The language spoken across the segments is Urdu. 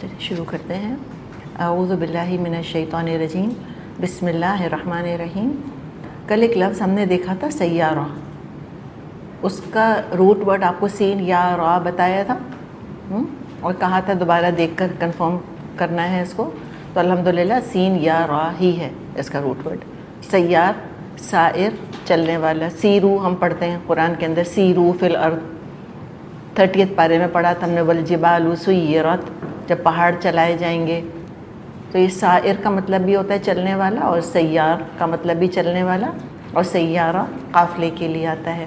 چلیے شروع کرتے ہیں. اعوذ باللہ من الشیطان الرجیم. بسم اللہ الرحمن الرحیم. کل ایک لفظ ہم نے دیکھا تھا سیارہ، اس کا روٹ ورڈ آپ کو سین یا را بتایا تھا اور کہا تھا دوبارہ دیکھ کر کنفرم کرنا ہے اس کو. تو الحمدللہ سین یا را ہی ہے اس کا روٹ ورڈ. سیار سائر چلنے والا. سیرو ہم پڑھتے ہیں قرآن کے اندر، سیرو فی الارض 30 پارے میں پڑھا تھا ہم نے. والجبال سیرت، جب پہاڑ چلائے جائیں گے. تو یہ سائر کا مطلب بھی ہوتا ہے چلنے والا، اور سیار کا مطلب بھی چلنے والا، اور سیارہ قافلے کے لیے آتا ہے.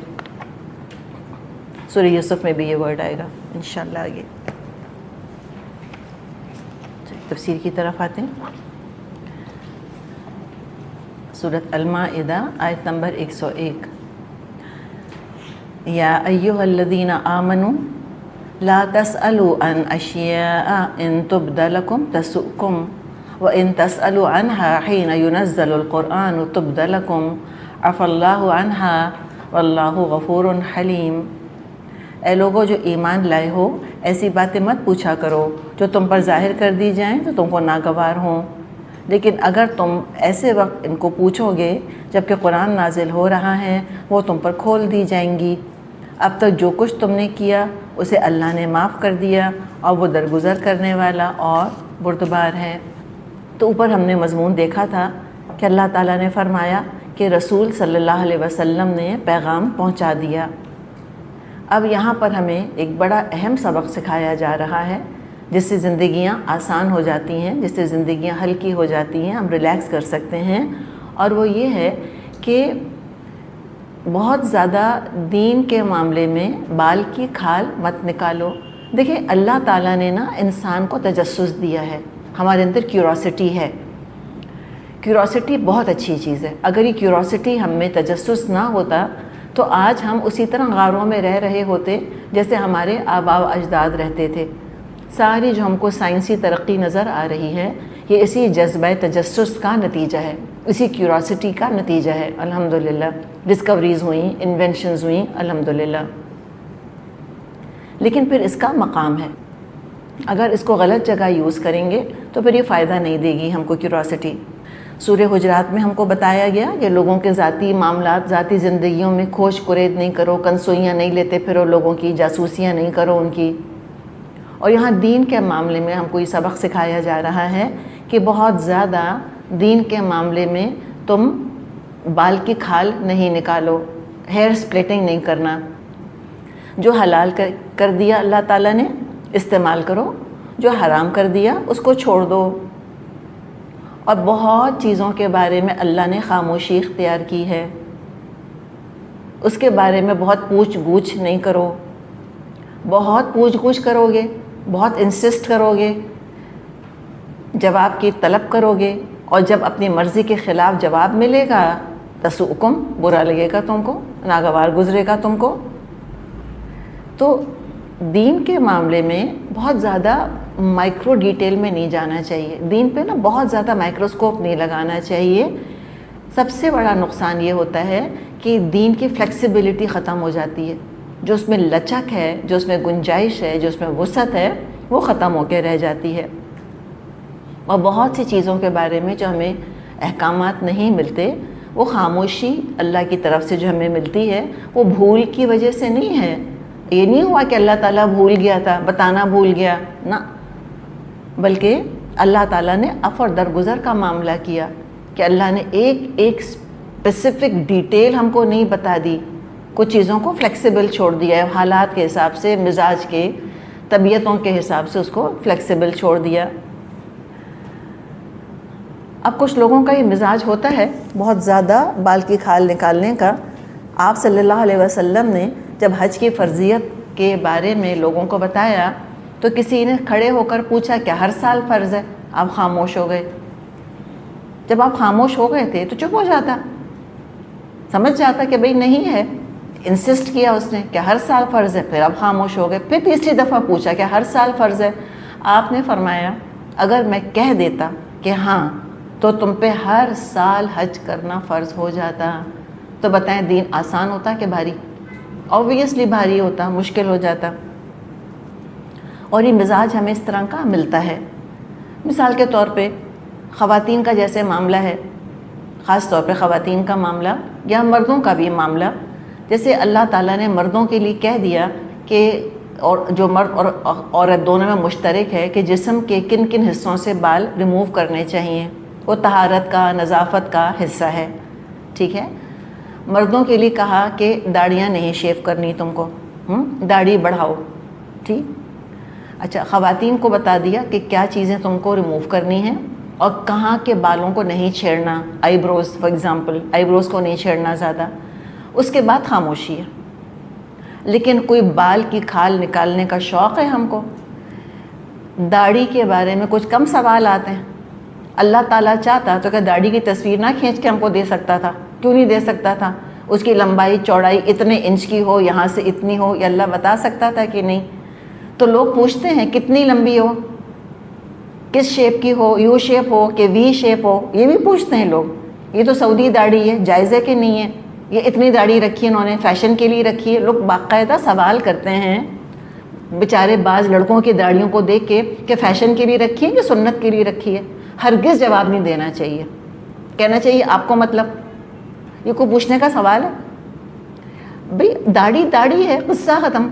سورہ یوسف میں بھی یہ ورڈ آئے گا انشاءاللہ آگے. تفسیر کی طرف آتے ہیں. سورۃ المائدہ آیت نمبر 101. یا ایھا الذین آمنوا لا تسألوا عن اشیاء ان تبد لکم تسؤکم وان تسألوا عنها حین ينزل القرآن تبد لکم عفا اللہ عنها واللہ غفور حلیم. اے لوگوں جو ایمان لائے ہو، ایسی باتیں مت پوچھا کرو جو تم پر ظاہر کر دی جائیں تو تم کو ناگوار ہوں، لیکن اگر تم ایسے وقت ان کو پوچھو گے جب کہ قرآن نازل ہو رہا ہے، وہ تم پر کھول دی جائیں گی. اب تک جو کچھ تم نے کیا اسے اللہ نے معاف کر دیا، اور وہ درگزر کرنے والا اور بردبار ہے. تو اوپر ہم نے مضمون دیکھا تھا کہ اللہ تعالیٰ نے فرمایا کہ رسول صلی اللہ علیہ وسلم نے پیغام پہنچا دیا. اب یہاں پر ہمیں ایک بڑا اہم سبق سکھایا جا رہا ہے، جس سے زندگیاں آسان ہو جاتی ہیں، جس سے زندگیاں ہلکی ہو جاتی ہیں، ہم ریلیکس کر سکتے ہیں. اور وہ یہ ہے کہ بہت زیادہ دین کے معاملے میں بال کی کھال مت نکالو. دیکھیں اللہ تعالیٰ نے نا انسان کو تجسس دیا ہے، ہمارے اندر کیوروسٹی ہے. کیوروسٹی بہت اچھی چیز ہے. اگر یہ کیوروسٹی ہم میں تجسس نہ ہوتا تو آج ہم اسی طرح غاروں میں رہ رہے ہوتے جیسے ہمارے آباء و اجداد رہتے تھے. ساری جو ہم کو سائنسی ترقی نظر آ رہی ہے، یہ اسی جذبہ تجسس کا نتیجہ ہے، اسی کیوروسٹی کا نتیجہ ہے. الحمدللہ ڈسکوریز ہوئیں، انوینشنز ہوئیں الحمدللہ. لیکن پھر اس کا مقام ہے. اگر اس کو غلط جگہ یوز کریں گے تو پھر یہ فائدہ نہیں دے گی ہم کو کیوروسٹی. سورہ حجرات میں ہم کو بتایا گیا کہ لوگوں کے ذاتی معاملات، ذاتی زندگیوں میں کھوج کرید نہیں کرو، کنسوئیاں نہیں لیتے پھرو لوگوں کی، جاسوسیاں نہیں کرو ان کی. اور یہاں دین کے معاملے میں ہم کو یہ سبق سکھایا جا رہا ہے کہ بہت زیادہ دین کے معاملے میں تم بال کی کھال نہیں نکالو، ہیئر سپلٹنگ نہیں کرنا. جو حلال کر دیا اللہ تعالیٰ نے استعمال کرو، جو حرام کر دیا اس کو چھوڑ دو. اور بہت چیزوں کے بارے میں اللہ نے خاموشی اختیار کی ہے، اس کے بارے میں بہت پوچھ گچھ نہیں کرو. بہت پوچھ گچھ کرو گے، بہت انسسٹ کرو گے، جواب کی طلب کرو گے، اور جب اپنی مرضی کے خلاف جواب ملے گا تسؤکم، برا لگے گا تم کو، ناگوار گزرے گا تم کو. تو دین کے معاملے میں بہت زیادہ مائکرو ڈیٹیل میں نہیں جانا چاہیے. دین پہ نا بہت زیادہ مائکروسکوپ نہیں لگانا چاہیے. سب سے بڑا نقصان یہ ہوتا ہے کہ دین کی فلیکسیبلٹی ختم ہو جاتی ہے. جو اس میں لچک ہے، جو اس میں گنجائش ہے، جو اس میں وسعت ہے، وہ ختم ہو کے رہ جاتی ہے. اور بہت سی چیزوں کے بارے میں جو ہمیں احکامات نہیں ملتے، وہ خاموشی اللہ کی طرف سے جو ہمیں ملتی ہے وہ بھول کی وجہ سے نہیں ہے. یہ نہیں ہوا کہ اللہ تعالیٰ بھول گیا تھا، بتانا بھول گیا، نہ، بلکہ اللہ تعالیٰ نے عفو اور درگزر کا معاملہ کیا کہ اللہ نے ایک اسپیسیفک ڈیٹیل ہم کو نہیں بتا دی. کچھ چیزوں کو فلیکسیبل چھوڑ دیا ہے، حالات کے حساب سے، مزاج کے، طبیعتوں کے حساب سے اس کو فلیکسیبل چھوڑ دیا. اب کچھ لوگوں کا یہ مزاج ہوتا ہے بہت زیادہ بال کی کھال نکالنے کا. آپ صلی اللہ علیہ وسلم نے جب حج کی فرضیت کے بارے میں لوگوں کو بتایا تو کسی نے کھڑے ہو کر پوچھا کیا ہر سال فرض ہے؟ آپ خاموش ہو گئے. جب آپ خاموش ہو گئے تھے تو چپ ہو جاتا، سمجھ جاتا کہ بھئی نہیں ہے. انسسٹ کیا اس نے کہ ہر سال فرض ہے، پھر آپ خاموش ہو گئے. پھر تیسری دفعہ پوچھا کہ ہر سال فرض ہے. آپ نے فرمایا اگر میں کہہ دیتا کہ ہاں تو تم پہ ہر سال حج کرنا فرض ہو جاتا، تو بتائیں دین آسان ہوتا کہ بھاری؟ آبویسلی بھاری ہوتا، مشکل ہو جاتا. اور یہ مزاج ہمیں اس طرح کا ملتا ہے. مثال کے طور پہ خواتین کا جیسے معاملہ ہے، خاص طور پہ خواتین کا معاملہ یا مردوں کا بھی معاملہ، جیسے اللہ تعالیٰ نے مردوں کے لیے کہہ دیا کہ اور جو مرد اور عورت دونوں میں مشترک ہے کہ جسم کے کن کن حصوں سے بال ریموو کرنے چاہیے، وہ طہارت کا، نظافت کا حصہ ہے. ٹھیک ہے. مردوں کے لیے کہا کہ داڑیاں نہیں شیو کرنی تم کو، داڑھی بڑھاؤ. ٹھیک. اچھا، خواتین کو بتا دیا کہ کیا چیزیں تم کو ریموو کرنی ہیں اور کہاں کے بالوں کو نہیں چھیڑنا. آئی بروز فار ایگزامپل، آئی بروز کو نہیں چھیڑنا زیادہ. اس کے بعد خاموشی ہے. لیکن کوئی بال کی کھال نکالنے کا شوق ہے ہم کو. داڑھی کے بارے میں کچھ کم سوال آتے ہیں. اللہ تعالیٰ چاہتا تو کہ داڑھی کی تصویر نہ کھینچ کے ہم کو دے سکتا تھا؟ کیوں نہیں دے سکتا تھا؟ اس کی لمبائی چوڑائی اتنے انچ کی ہو، یہاں سے اتنی ہو، یہ اللہ بتا سکتا تھا کہ نہیں؟ تو لوگ پوچھتے ہیں کتنی لمبی ہو، کس شیپ کی ہو، یو شیپ ہو کہ وی شیپ ہو، یہ بھی پوچھتے ہیں لوگ. یہ تو سعودی داڑھی ہے، جائز ہے کہ نہیں ہے؟ یہ اتنی داڑھی رکھی ہے انہوں نے، فیشن کے لیے رکھی ہے. لوگ باقاعدہ سوال کرتے ہیں بیچارے بعض لڑکوں کی داڑھیوں کو دیکھ کے کہ فیشن کے لیے رکھی ہے کہ سنت کے لیے رکھی ہے. ہرگز جواب نہیں دینا چاہیے. کہنا چاہیے آپ کو مطلب یہ کوئی پوچھنے کا سوال ہے؟ بھئی داڑھی داڑھی ہے، قصہ ختم.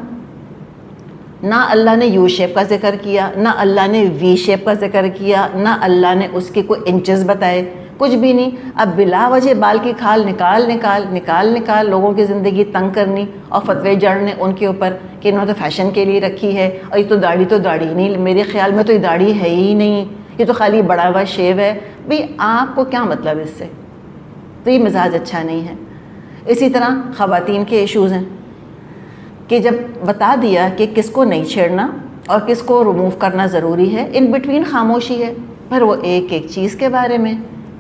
نہ اللہ نے یو شیپ کا ذکر کیا، نہ اللہ نے وی شیپ کا ذکر کیا، نہ اللہ نے اس کے کوئی انچز بتائے، کچھ بھی نہیں. اب بلا وجہ بال کی کھال نکال لوگوں کی زندگی تنگ کرنی اور فتوے جڑنے ان کے اوپر کہ انہوں نے تو فیشن کے لیے رکھی ہے، اور یہ تو داڑھی نہیں، میرے خیال میں تو یہ داڑھی ہے ہی نہیں، یہ تو خالی بڑا ہوا شیو ہے. بھئی آپ کو کیا مطلب اس سے؟ تو یہ مزاج اچھا نہیں ہے. اسی طرح خواتین کے ایشوز ہیں کہ جب بتا دیا کہ کس کو نہیں چھیڑنا اور کس کو ریموو کرنا ضروری ہے، ان بٹوین خاموشی ہے. پھر وہ ایک ایک چیز کے بارے میں،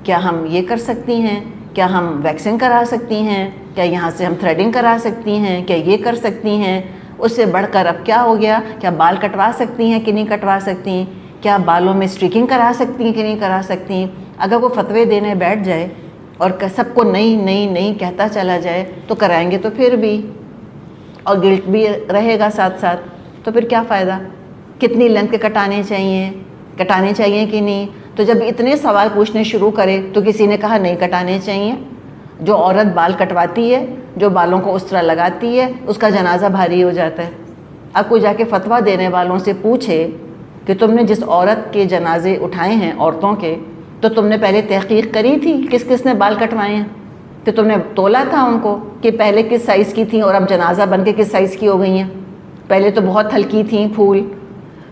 کیا ہم یہ کر سکتی ہیں، کیا ہم ویکسنگ کرا سکتی ہیں، کیا یہاں سے ہم تھریڈنگ کرا سکتی ہیں، کیا یہ کر سکتی ہیں. اس سے بڑھ کر اب کیا ہو گیا، کیا بال کٹوا سکتی ہیں کہ نہیں کٹوا سکتی ہیں، کیا بالوں میں اسٹریکنگ کرا سکتی ہیں کہ نہیں کرا سکتی ہیں. اگر وہ فتوے دینے بیٹھ جائے اور سب کو نہیں کہتا چلا جائے تو کرائیں گے تو پھر بھی، اور گلٹ بھی رہے گا ساتھ ساتھ. تو پھر کیا فائدہ؟ کتنی لینتھ کے کٹانے چاہیے کہ نہیں. تو جب اتنے سوال پوچھنے شروع کرے تو کسی نے کہا نہیں کٹانے چاہیے. جو عورت بال کٹواتی ہے، جو بالوں کو اس طرح لگاتی ہے، اس کا جنازہ بھاری ہو جاتا ہے. اب کوئی جا کے فتویٰ دینے والوں سے پوچھے کہ تم نے جس عورت کے جنازے اٹھائے ہیں عورتوں کے، تو تم نے پہلے تحقیق کری تھی کس کس نے بال کٹوائے ہیں؟ کہ تم نے تولا تھا ان کو کہ پہلے کس سائز کی تھیں اور اب جنازہ بن کے کس سائز کی ہو گئی ہیں؟ پہلے تو بہت ہلکی تھیں پھول،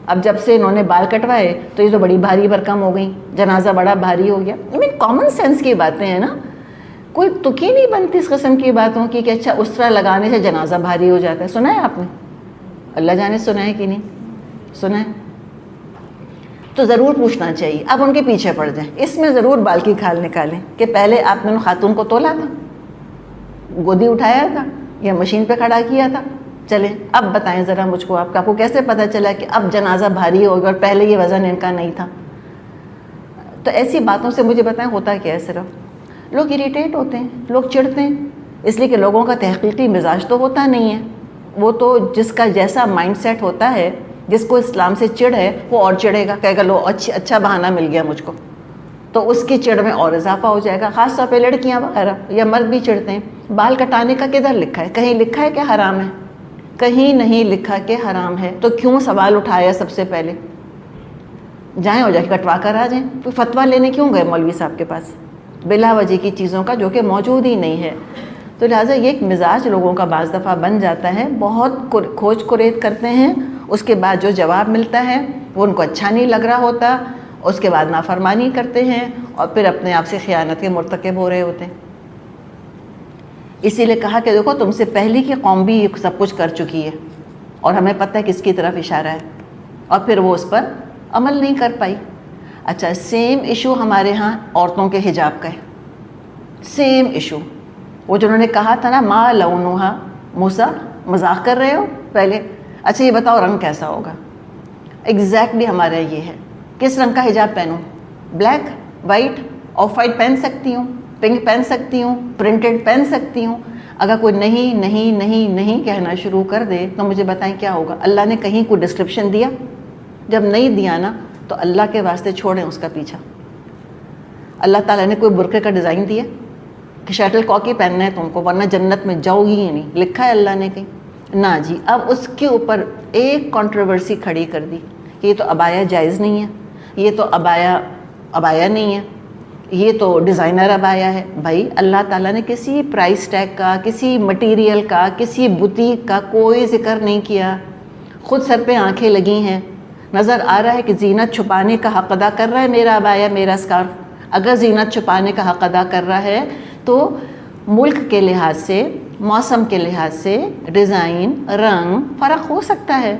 اب جب سے انہوں نے بال کٹوائے تو یہ تو بڑی بھاری بھرکم ہو گئیں، جنازہ بڑا بھاری ہو گیا. کامن سینس کی باتیں ہیں نا، کوئی تکی نہیں بنتی اس قسم کی باتوں کی کہ اچھا اس طرح لگانے سے جنازہ بھاری ہو جاتا ہے. سنا ہے آپ نے؟ اللہ جانے سنا ہے کہ نہیں سنا ہے. تو ضرور پوچھنا چاہیے. اب ان کے پیچھے پڑ جائیں، اس میں ضرور بال کی کھال نکالیں کہ پہلے آپ نے خاتون کو تولا تھا، گودی اٹھایا تھا یا مشین پہ کھڑا کیا تھا. چلیں اب بتائیں ذرا مجھ کو، آپ کو کیسے پتہ چلا کہ اب جنازہ بھاری ہوگا اور پہلے یہ وزن ان کا نہیں تھا؟ تو ایسی باتوں سے مجھے بتائیں ہوتا کیا ہے؟ صرف لوگ اریٹیٹ ہوتے ہیں، لوگ چڑھتے ہیں، اس لیے کہ لوگوں کا تحقیقی مزاج تو ہوتا نہیں ہے. وہ تو جس کا جیسا مائنڈ سیٹ ہوتا ہے، جس کو اسلام سے چڑ ہے وہ اور چڑھے گا، کہے گا لو اچھا بہانہ مل گیا مجھ کو، تو اس کی چڑ میں اور اضافہ ہو جائے گا. خاص طور پہ لڑکیاں وغیرہ یا مرد بھی چڑھتے ہیں. بال کٹانے کا کدھر لکھا ہے؟ کہیں لکھا ہے کہ حرام ہے؟ کہیں نہیں لکھا کہ حرام ہے. تو کیوں سوال اٹھایا سب سے پہلے؟ جائیں اور جا کے کٹوا کر آ جائیں. تو فتویٰ لینے کیوں گئے مولوی صاحب کے پاس بلا وجہ کی چیزوں کا جو کہ موجود ہی نہیں ہے؟ تو لہٰذا یہ ایک مزاج لوگوں کا بعض دفعہ بن جاتا ہے، بہت کھوج کرید کرتے ہیں، اس کے بعد جو جواب ملتا ہے وہ ان کو اچھا نہیں لگ رہا ہوتا، اس کے بعد نافرمانی کرتے ہیں اور پھر اپنے آپ سے خیانت کے مرتکب ہو رہے ہوتے ہیں. اسی لیے کہا کہ دیکھو تم سے پہلے کی قوم بھی سب کچھ کر چکی ہے اور ہمیں پتہ ہے کس کی طرف اشارہ ہے، اور پھر وہ اس پر عمل نہیں کر پائی. اچھا، سیم ایشو ہمارے ہاں عورتوں کے حجاب کا ہے. سیم ایشو، وہ جنہوں نے کہا تھا نا ما لونھا، موسیٰ مذاق کر رہے ہو پہلے، اچھا یہ بتاؤ رنگ کیسا ہوگا؟ ایگزیکٹلی ہمارا یہ ہے. کس رنگ کا حجاب پہنوں؟ بلیک، وائٹ، آف وائٹ پہن سکتی ہوں، پنک پہن سکتی ہوں، پرنٹڈ پہن سکتی ہوں. اگر کوئی نہیں کہنا شروع کر دے تو مجھے بتائیں کیا ہوگا؟ اللہ نے کہیں کوئی ڈسکرپشن دیا؟ جب نہیں دیا نا تو اللہ کے واسطے چھوڑیں اس کا پیچھا. اللہ تعالیٰ نے کوئی برقعے کا ڈیزائن دیا کہ شٹل کاک ہی پہننا ہے تم کو ورنہ جنت میں جاؤ گی ہی نہیں, لکھا ہے اللہ نے کہیں؟ نہ جی. اب اس کے اوپر ایک کنٹروورسی کھڑی کر دی کہ یہ تو عبایا جائز نہیں ہے, یہ تو عبایا نہیں ہے, یہ تو ڈیزائنر عبایا ہے. بھائی اللہ تعالیٰ نے کسی پرائس ٹیگ کا, کسی مٹیریل کا, کسی بوتیک کا کوئی ذکر نہیں کیا. خود سر پہ آنکھیں لگی ہیں, نظر آ رہا ہے کہ زینت چھپانے کا حق ادا کر رہا ہے میرا عبایا, میرا اسکارف. اگر زینت چھپانے کا حق ادا کر رہا ہے تو ملک کے لحاظ سے, موسم کے لحاظ سے ڈیزائن, رنگ فرق ہو سکتا ہے.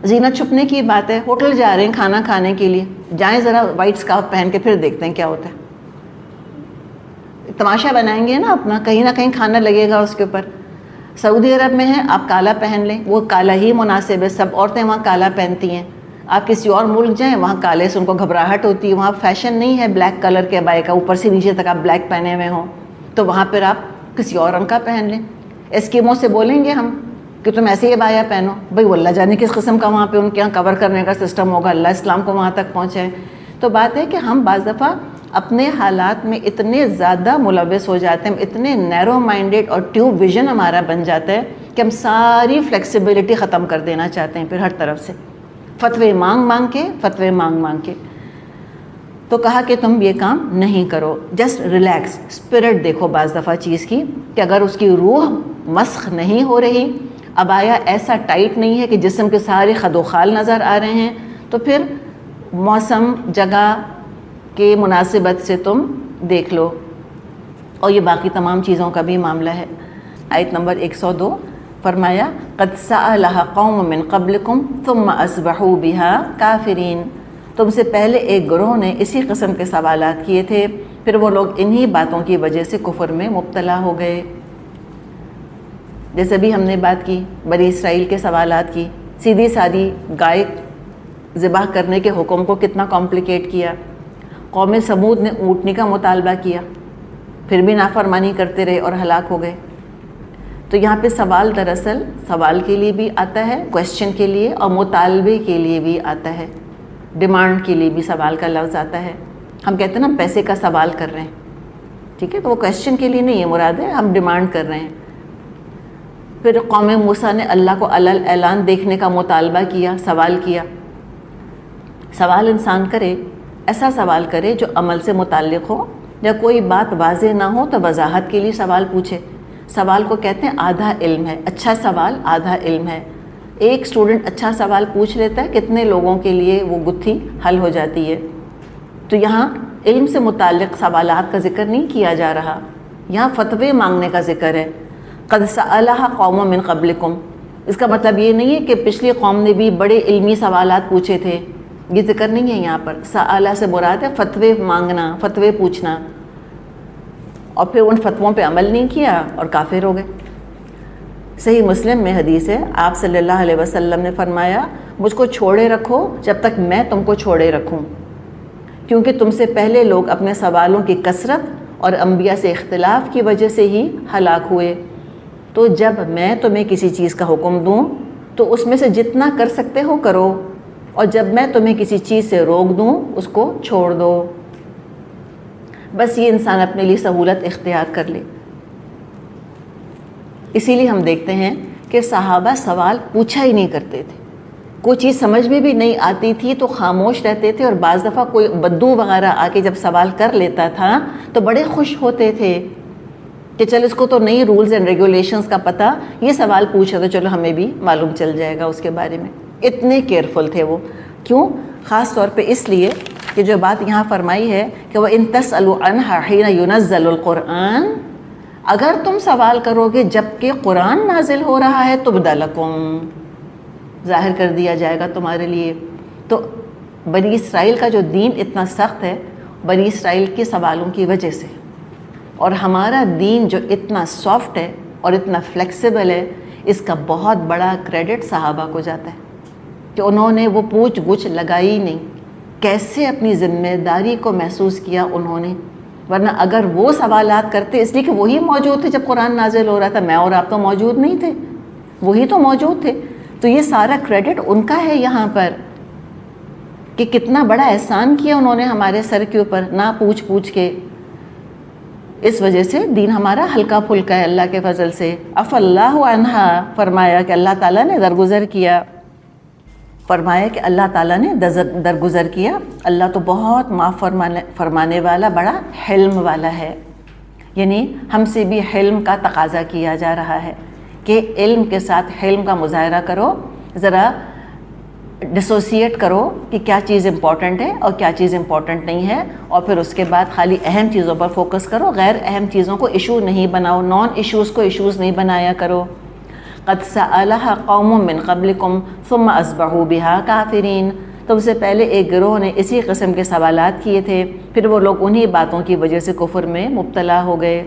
زینت چھپنے کی بات ہے, ہوٹل جا رہے ہیں کھانا کھانے کے لیے, جائیں ذرا وائٹ اسکارف پہن کے پھر دیکھتے ہیں کیا ہوتا ہے. تماشا بنائیں گے نا اپنا, کہیں نہ کہیں کھانا لگے گا اس کے اوپر. سعودی عرب میں ہیں, آپ کالا پہن لیں, وہ کالا ہی مناسب ہے, سب عورتیں وہاں کالا پہنتی ہیں. آپ کسی اور ملک جائیں, وہاں کالے سے ان کو گھبراہٹ ہوتی ہے. وہاں فیشن نہیں ہے بلیک کلر کے عبایا کا, اوپر سے نیچے تک آپ بلیک پہنے ہوئے ہوں, تو وہاں پھر آپ کسی اور رنگ کا پہن لیں. اسکیموں سے بولیں گے ہم کہ تم ایسے ہی عبایا پہنو, بھائی وہ اللہ جانے کس قسم کا وہاں پہ ان کے یہاں کور کرنے کا سسٹم ہوگا, اللہ اسلام کو وہاں تک پہنچائے. تو بات ہے کہ ہم بعض دفعہ اپنے حالات میں اتنے زیادہ ملوث ہو جاتے ہیں, اتنے نیرو مائنڈیڈ اور ٹیوب ویژن ہمارا بن جاتا ہے کہ ہم ساری فلیکسیبلٹی ختم کر دینا چاہتے ہیں پھر ہر طرف سے, فتوے مانگ مانگ کے. تو کہا کہ تم یہ کام نہیں کرو, جسٹ ریلیکس, اسپرٹ دیکھو بعض دفعہ چیز کی کہ اگر اس کی روح مسخ نہیں ہو رہی, عبایا ایسا ٹائٹ نہیں ہے کہ جسم کے سارے خد و خال نظر آ رہے ہیں, تو پھر موسم جگہ کے مناسبت سے تم دیکھ لو. اور یہ باقی تمام چیزوں کا بھی معاملہ ہے. آیت نمبر 102 فرمایا قد سألها قوم من قبلكم ثم اصبحوا بها کافرین. تم سے پہلے ایک گروہ نے اسی قسم کے سوالات کیے تھے, پھر وہ لوگ انہی باتوں کی وجہ سے کفر میں مبتلا ہو گئے. جیسے بھی ہم نے بات کی بنی اسرائیل کے سوالات کی, سیدھی سادھی گائے ذبح کرنے کے حکم کو کتنا کمپلیکیٹ کیا. قوم سمود نے اونٹنی کا مطالبہ کیا, پھر بھی نافرمانی کرتے رہے اور ہلاک ہو گئے. تو یہاں پہ سوال دراصل سوال کے لیے بھی آتا ہے, کویسچن کے لیے, اور مطالبے کے لیے بھی آتا ہے, ڈیمانڈ کے لیے بھی سوال کا لفظ آتا ہے. ہم کہتے ہیں نا پیسے کا سوال کر رہے ہیں, ٹھیک ہے, تو وہ کویسچن کے لیے نہیں ہے مراد ہے, ہم ڈیمانڈ کر رہے ہیں. پھر قوم موسیٰ نے اللہ کو علل اعلان دیکھنے کا مطالبہ کیا, سوال کیا. سوال انسان کرے, ایسا سوال کرے جو عمل سے متعلق ہو, یا کوئی بات واضح نہ ہو تو وضاحت کے لیے سوال پوچھے. سوال کو کہتے ہیں آدھا علم ہے, اچھا سوال آدھا علم ہے. ایک اسٹوڈنٹ اچھا سوال پوچھ لیتا ہے, کتنے لوگوں کے لیے وہ گتھی حل ہو جاتی ہے. تو یہاں علم سے متعلق سوالات کا ذکر نہیں کیا جا رہا, یہاں فتوے مانگنے کا ذکر ہے. قد سألها قوم من قبلکم, اس کا مطلب یہ نہیں ہے کہ پچھلی قوم نے بھی بڑے علمی سوالات پوچھے تھے, یہ ذکر نہیں ہے یہاں پر. سألہ سے مراد ہے فتوے مانگنا, فتوے پوچھنا, اور پھر ان فتووں پہ عمل نہیں کیا اور کافر ہو گئے. صحیح مسلم میں حدیث ہے, آپ صلی اللہ علیہ وسلم نے فرمایا مجھ کو چھوڑے رکھو جب تک میں تم کو چھوڑے رکھوں, کیونکہ تم سے پہلے لوگ اپنے سوالوں کی کثرت اور انبیاء سے اختلاف کی وجہ سے ہی ہلاک ہوئے. تو جب میں تمہیں کسی چیز کا حکم دوں تو اس میں سے جتنا کر سکتے ہو کرو, اور جب میں تمہیں کسی چیز سے روک دوں اس کو چھوڑ دو. بس یہ انسان اپنے لیے سہولت اختیار کر لے. اسی لیے ہم دیکھتے ہیں کہ صحابہ سوال پوچھا ہی نہیں کرتے تھے. کوئی چیز سمجھ میں بھی نہیں آتی تھی تو خاموش رہتے تھے, اور بعض دفعہ کوئی بدو وغیرہ آ کے جب سوال کر لیتا تھا تو بڑے خوش ہوتے تھے کہ چل اس کو تو نئی رولز اینڈ ریگولیشنز کا پتہ, یہ سوال پوچھا تو چلو ہمیں بھی معلوم چل جائے گا اس کے بارے میں. اتنے کیئرفل تھے وہ. کیوں؟ خاص طور پہ اس لیے کہ جو بات یہاں فرمائی ہے کہ وَإِن تَسْأَلُوا عَنْهَا حِينَ يُنَزَّلُ الْقُرْآنُ, اگر تم سوال کرو گے جب کہ قرآن نازل ہو رہا ہے تُبْدَ لَكُمْ, ظاہر کر دیا جائے گا تمہارے لیے. تو بنی اسرائیل کا جو دین اتنا سخت ہے بنی اسرائیل کے سوالوں کی وجہ سے, اور ہمارا دین جو اتنا سافٹ ہے اور اتنا فلیکسیبل ہے, اس کا بہت بڑا کریڈٹ صحابہ کو جاتا ہے کہ انہوں نے وہ پوچھ گچھ لگائی نہیں. کیسے اپنی ذمہ داری کو محسوس کیا انہوں نے, ورنہ اگر وہ سوالات کرتے, اس لیے کہ وہی موجود تھے جب قرآن نازل ہو رہا تھا, میں اور آپ تو موجود نہیں تھے, وہی تو موجود تھے, تو یہ سارا کریڈٹ ان کا ہے یہاں پر کہ کتنا بڑا احسان کیا انہوں نے ہمارے سر کے اوپر، نہ پوچھ کے. اس وجہ سے دین ہمارا ہلکا پھلکا ہے اللہ کے فضل سے. عفا اللہ عنہا، فرمایا کہ اللہ تعالیٰ نے درگزر کیا، فرمایا کہ اللہ تعالیٰ نے درگزر کیا. اللہ تو بہت معاف فرمانے والا، بڑا حلم والا ہے. یعنی ہم سے بھی حلم کا تقاضا کیا جا رہا ہے کہ علم کے ساتھ حلم کا مظاہرہ کرو، ذرا ڈسوسیٹ کرو کہ کیا چیز امپورٹنٹ ہے اور کیا چیز امپورٹنٹ نہیں ہے، اور پھر اس کے بعد خالی اہم چیزوں پر فوکس کرو، غیر اہم چیزوں کو ایشو نہیں بناؤ، نان ایشوز کو ایشوز نہیں بنایا کرو. قد سألها قوم من قبلكم ثم اصبحوا بها کافرین، تم سے پہلے ایک گروہ نے اسی قسم کے سوالات کیے تھے، پھر وہ لوگ انہی باتوں کی وجہ سے کفر میں مبتلا ہو گئے.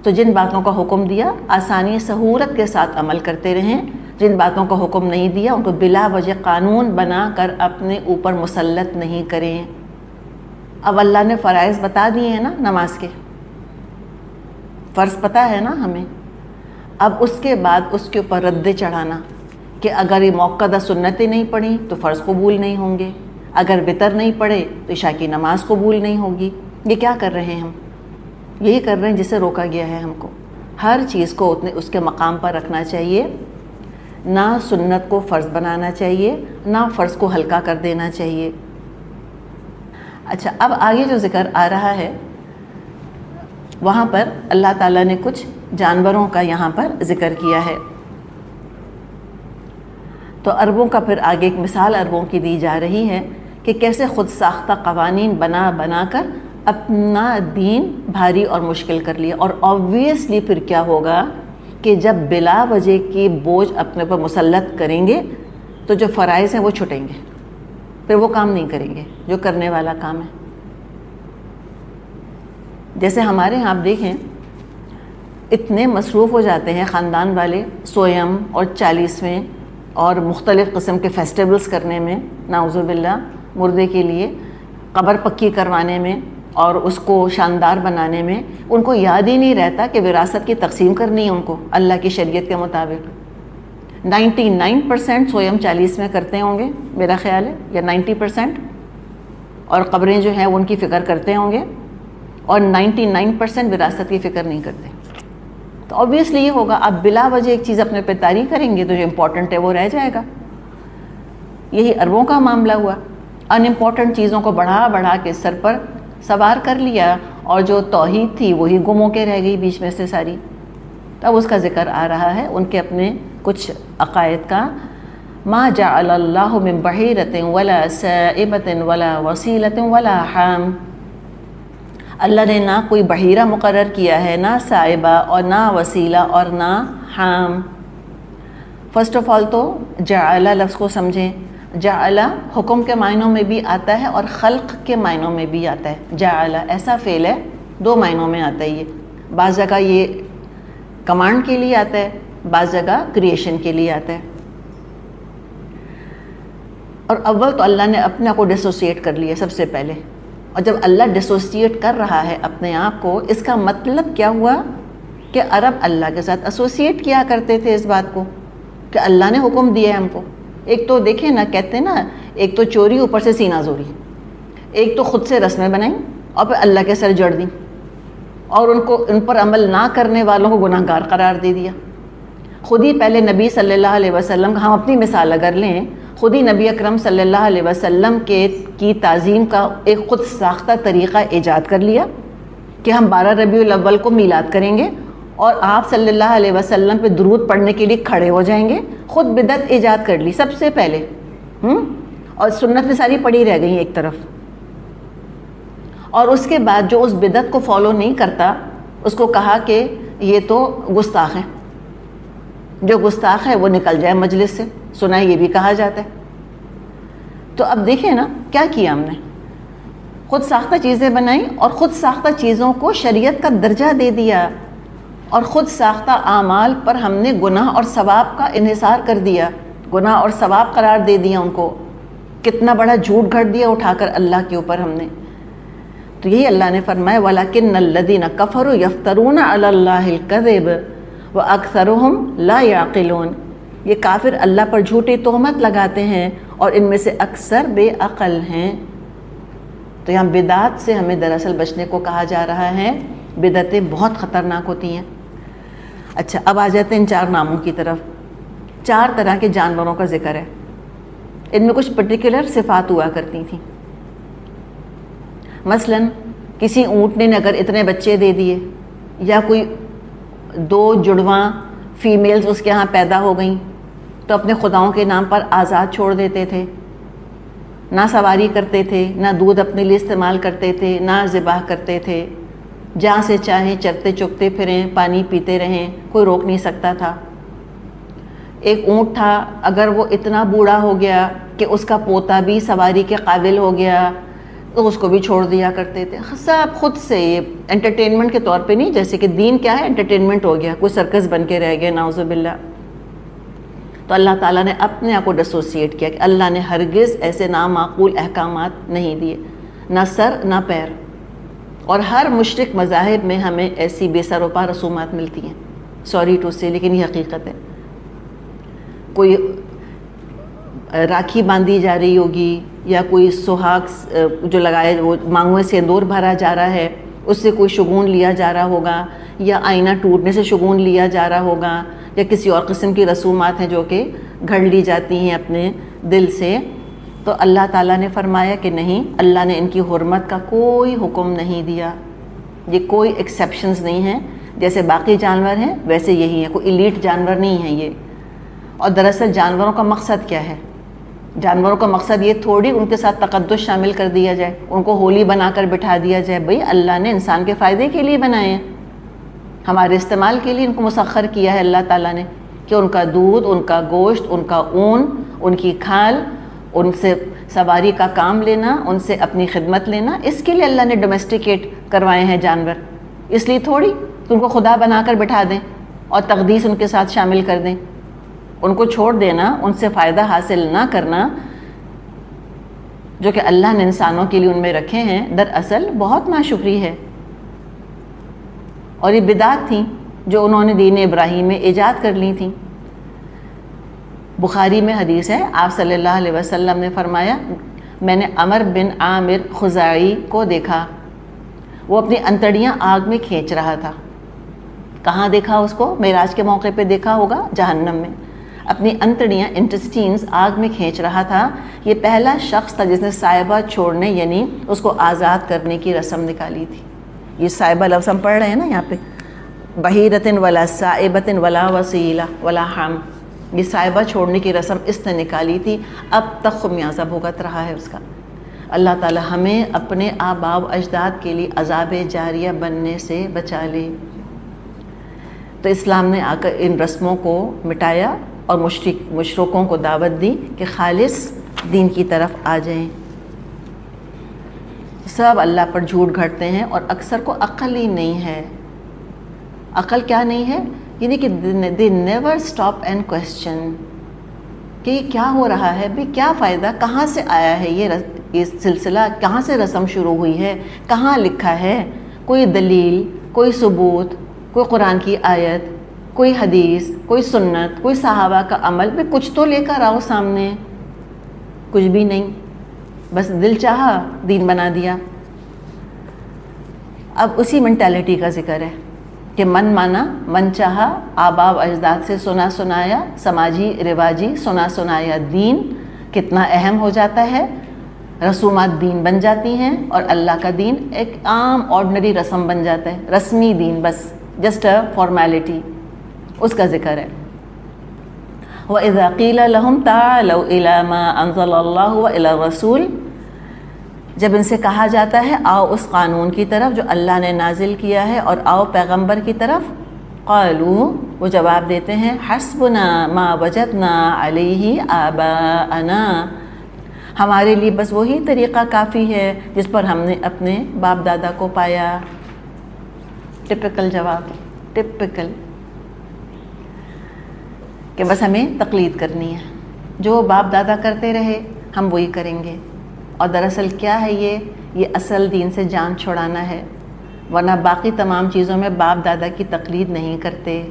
تو جن باتوں کا حکم دیا آسانی سہولت کے ساتھ عمل کرتے رہیں، جن باتوں کا حکم نہیں دیا ان کو بلا وجہ قانون بنا کر اپنے اوپر مسلط نہیں کریں. اب اللہ نے فرائض بتا دیے ہیں نا، نماز کے فرض پتہ ہے نا ہمیں، اب اس کے بعد اس کے اوپر رد چڑھانا کہ اگر یہ موقدہ سنتیں نہیں پڑھیں تو فرض قبول نہیں ہوں گے، اگر وتر نہیں پڑھے تو عشاء کی نماز قبول نہیں ہوگی. یہ کیا کر رہے ہیں ہم؟ یہی کر رہے ہیں جسے روکا گیا ہے ہم کو. ہر چیز کو اس کے مقام پر رکھنا چاہیے، نہ سنت کو فرض بنانا چاہیے، نہ فرض کو ہلکا کر دینا چاہیے. اچھا، اب آگے جو ذکر آ رہا ہے وہاں پر اللہ تعالیٰ نے کچھ جانوروں کا یہاں پر ذکر کیا ہے. تو عربوں کا پھر آگے ایک مثال عربوں کی دی جا رہی ہے کہ کیسے خود ساختہ قوانین بنا کر اپنا دین بھاری اور مشکل کر لیا. اور آبویسلی پھر کیا ہوگا کہ جب بلا وجہ کی بوجھ اپنے پر مسلط کریں گے تو جو فرائض ہیں وہ چھٹیں گے، پھر وہ کام نہیں کریں گے جو کرنے والا کام ہے. جیسے ہمارے ہاں آپ دیکھیں اتنے مصروف ہو جاتے ہیں خاندان والے سویم اور 40ویں اور مختلف قسم کے فیسٹیولز کرنے میں، نعوذ باللہ، مردے کے لیے قبر پکی کروانے میں اور اس کو شاندار بنانے میں. ان کو یاد ہی نہیں رہتا کہ وراثت کی تقسیم کرنی ہے ان کو اللہ کی شریعت کے مطابق. 99% سویم 40 میں کرتے ہوں گے میرا خیال ہے، یا 90%، اور قبریں جو ہیں وہ ان کی فکر کرتے ہوں گے، اور 99% وراثت کی فکر نہیں کرتے. تو obviously یہ ہوگا آپ بلا وجہ ایک چیز اپنے پہ طاری کریں گے تو جو امپورٹنٹ ہے وہ رہ جائے گا. یہی عربوں کا معاملہ ہوا، ان امپورٹنٹ چیزوں کو بڑھا کے سر پر سوار کر لیا، اور جو توحید تھی وہی گم ہو کے رہ گئی بیچ میں سے ساری. تب اس کا ذکر آ رہا ہے ان کے اپنے کچھ عقائد کا. ما جعل اللہ من بحیرۃ ولا سائبۃ ولا وصیلۃ ولا حام، اللہ نے نہ کوئی بحیرہ مقرر کیا ہے، نہ سائبہ اور نہ وسیلہ اور نہ حام. فرسٹ آف آل تو جعل لفظ کو سمجھیں. جعل حکم کے معنوں میں بھی آتا ہے اور خلق کے معنوں میں بھی آتا ہے. جعل ایسا فعل ہے، دو معنوں میں آتا ہے یہ. بعض جگہ یہ کمانڈ کے لیے آتا ہے، بعض جگہ کریشن کے لیے آتا ہے. اور اول تو اللہ نے اپنے کو ڈسوسیٹ کر لیا سب سے پہلے. اور جب اللہ ڈسوسیٹ کر رہا ہے اپنے آپ کو، اس کا مطلب کیا ہوا کہ عرب اللہ کے ساتھ ایسوسیٹ کیا کرتے تھے اس بات کو کہ اللہ نے حکم دیا ہے ہم کو. ایک تو دیکھیں نا، کہتے ہیں نا، ایک تو چوری اوپر سے سینہ زوری، ایک تو خود سے رسمیں بنائیں اور پھر اللہ کے سر جڑ دیں، اور ان پر عمل نہ کرنے والوں کو گناہ گار قرار دے دیا. خود ہی پہلے نبی صلی اللہ علیہ وسلم، ہم اپنی مثال اگر لیں، خود ہی نبی اکرم صلی اللہ علیہ وسلم کی تعظیم کا ایک خود ساختہ طریقہ ایجاد کر لیا کہ ہم 12 ربیع الاول کو میلاد کریں گے اور آپ صلی اللہ علیہ وسلم پہ درود پڑھنے کے لیے کھڑے ہو جائیں گے. خود بدعت ایجاد کر لی سب سے پہلے، اور سنتیں ساری پڑی رہ گئیں ایک طرف. اور اس کے بعد جو اس بدعت کو فالو نہیں کرتا اس کو کہا کہ یہ تو گستاخ ہے، جو گستاخ ہے وہ نکل جائے مجلس سے. سنا ہے یہ بھی کہا جاتا ہے. تو اب دیکھیں نا کیا کیا ہم نے، خود ساختہ چیزیں بنائیں اور خود ساختہ چیزوں کو شریعت کا درجہ دے دیا، اور خود ساختہ اعمال پر ہم نے گناہ اور ثواب کا انحصار کر دیا، گناہ اور ثواب قرار دے دیا ان کو. کتنا بڑا جھوٹ گھڑ دیا اٹھا کر اللہ کے اوپر ہم نے. تو یہی اللہ نے فرمایا وَلَكِنَّ الَّذِينَ كَفَرُوا يَفْتَرُونَ عَلَى اللَّهِ الْكَذِبَ وَأَكْثَرُهُمْ لَا يَعْقِلُونَ. یہ کافر اللہ پر جھوٹی تہمت لگاتے ہیں اور ان میں سے اکثر بے عقل ہیں۔ تو یہاں بدعت سے ہمیں دراصل بچنے کو کہا جا رہا ہے، بدعتیں بہت خطرناک ہوتی ہیں۔ اچھا، اب آ جاتے ہیں ان 4 ناموں کی طرف۔ 4 طرح کے جانوروں کا ذکر ہے، ان میں کچھ پرٹیکولر صفات ہوا کرتی تھیں۔ مثلا کسی اونٹنے نے اگر اتنے بچے دے دیے، یا کوئی 2 جڑواں فیمیلز اس کے ہاں پیدا ہو گئیں، تو اپنے خداؤں کے نام پر آزاد چھوڑ دیتے تھے، نہ سواری کرتے تھے، نہ دودھ اپنے لیے استعمال کرتے تھے، نہ ذبح کرتے تھے، جہاں سے چاہیں چرتے چگتے پھریں، پانی پیتے رہیں، کوئی روک نہیں سکتا تھا۔ ایک اونٹ تھا، اگر وہ اتنا بوڑھا ہو گیا کہ اس کا پوتا بھی سواری کے قابل ہو گیا تو اس کو بھی چھوڑ دیا کرتے تھے، سب خود سے، یہ انٹرٹینمنٹ کے طور پہ نہیں، جیسے کہ دین کیا ہے، انٹرٹینمنٹ ہو گیا، کوئی سرکس بن کے رہ گئے، نعوذ باللہ۔ تو اللہ تعالیٰ نے اپنے آپ کو ڈسوسیٹ کیا کہ اللہ نے ہرگز ایسے نامعقول احکامات نہیں دیے، نہ سر نہ پیر۔ اور ہر مشرک مذاہب میں ہمیں ایسی بے سر و پا رسومات ملتی ہیں، سوری ٹو سے، لیکن یہ حقیقت ہے۔ کوئی راکھی باندھی جا رہی ہوگی، یا کوئی سہاگ جو لگائے، وہ مانگوں میں سندور بھرا جا رہا ہے، اس سے کوئی شگون لیا جا رہا ہوگا، یا آئینہ ٹوٹنے سے شگون لیا جا رہا ہوگا، یا کسی اور قسم کی رسومات ہیں جو کہ گھڑ لی جاتی ہیں اپنے دل سے۔ تو اللہ تعالیٰ نے فرمایا کہ نہیں، اللہ نے ان کی حرمت کا کوئی حکم نہیں دیا، یہ کوئی ایکسیپشنز نہیں ہیں، جیسے باقی جانور ہیں ویسے یہی ہیں، کوئی ایلیٹ جانور نہیں ہیں یہ۔ اور دراصل جانوروں کا مقصد کیا ہے؟ جانوروں کا مقصد یہ تھوڑی ان کے ساتھ تقدس شامل کر دیا جائے، ان کو ہولی بنا کر بٹھا دیا جائے۔ بھئی اللہ نے انسان کے فائدے کے لیے بنائے ہیں، ہمارے استعمال کے لیے ان کو مسخر کیا ہے اللہ تعالیٰ نے، کہ ان کا دودھ، ان کا گوشت، ان کا اون، ان کی کھال، ان سے سواری کا کام لینا، ان سے اپنی خدمت لینا، اس کے لیے اللہ نے ڈومیسٹیکیٹ کروائے ہیں جانور۔ اس لیے تھوڑی کہ ان کو خدا بنا کر بٹھا دیں اور تقدیس ان کے ساتھ شامل کر دیں۔ ان کو چھوڑ دینا، ان سے فائدہ حاصل نہ کرنا، جو کہ اللہ نے انسانوں کے لیے ان میں رکھے ہیں، دراصل بہت ناشکری ہے۔ اور یہ بدعات تھیں جو انہوں نے دین ابراہیم میں ایجاد کر لی تھیں۔ بخاری میں حدیث ہے، آپ صلی اللہ علیہ وسلم نے فرمایا، میں نے عمر بن عامر خزاعی کو دیکھا، وہ اپنی انتڑیاں آگ میں کھینچ رہا تھا۔ کہاں دیکھا اس کو؟ معراج کے موقع پہ دیکھا ہوگا، جہنم میں، اپنی انتڑیاں، انٹسٹینز آگ میں کھینچ رہا تھا۔ یہ پہلا شخص تھا جس نے صائبہ چھوڑنے، یعنی اس کو آزاد کرنے کی رسم نکالی تھی۔ یہ صائبہ لفظ ہم پڑھ رہے ہیں نا یہاں پہ، بحیرۃ ولا صائبۃ ولا وسیلہ ولا حام، یہ صائبہ چھوڑنے کی رسم اس نے نکالی تھی، اب تک خمیازہ بھگت رہا ہے اس کا۔ اللہ تعالی ہمیں اپنے آباء و اجداد کے لیے عذاب جاریہ بننے سے بچا لے۔ تو اسلام نے آ کر ان رسموں کو مٹایا اور مشرکوں کو دعوت دی کہ خالص دین کی طرف آ جائیں۔ سب اللہ پر جھوٹ گھڑتے ہیں اور اکثر کو عقل ہی نہیں ہے۔ عقل کیا نہیں ہے؟ یعنی کہ they never stop and question کہ یہ کیا ہو رہا ہے، بھی کیا فائدہ، کہاں سے آیا ہے یہ سلسلہ، کہاں سے رسم شروع ہوئی ہے، کہاں لکھا ہے، کوئی دلیل، کوئی ثبوت، کوئی قرآن کی آیت، کوئی حدیث، کوئی سنت، کوئی صحابہ کا عمل، بھی کچھ تو لے کر آؤ سامنے۔ کچھ بھی نہیں، بس دل چاہا دین بنا دیا۔ اب اسی مینٹیلٹی کا ذکر ہے کہ من مانا، من چاہا، آباء و اجداد سے سنا سنایا، سماجی رواجی سنا سنایا دین کتنا اہم ہو جاتا ہے، رسومات دین بن جاتی ہیں، اور اللہ کا دین ایک عام آرڈنری رسم بن جاتا ہے، رسمی دین، بس جسٹ اے فارمیلٹی، اس کا ذکر ہے۔ وَإِذَا قِيلَ لَهُمْ تَعَالَوْا إِلَى مَا أَنزَلَ اللَّهُ وَإِلَى الرَّسُولِ، جب ان سے کہا جاتا ہے آؤ اس قانون کی طرف جو اللہ نے نازل کیا ہے، اور آؤ پیغمبر کی طرف، قالوا، وہ جواب دیتے ہیں، حسبنا ما وجدنا علیہ آباءنا، ہمارے لیے بس وہی طریقہ کافی ہے جس پر ہم نے اپنے باپ دادا کو پایا۔ ٹپکل جواب، ٹپکل، کہ بس ہمیں تقلید کرنی ہے، جو باپ دادا کرتے رہے ہم وہی کریں گے۔ اور دراصل کیا ہے یہ اصل دین سے جان چھڑانا ہے، ورنہ باقی تمام چیزوں میں باپ دادا کی تقلید نہیں کرتے۔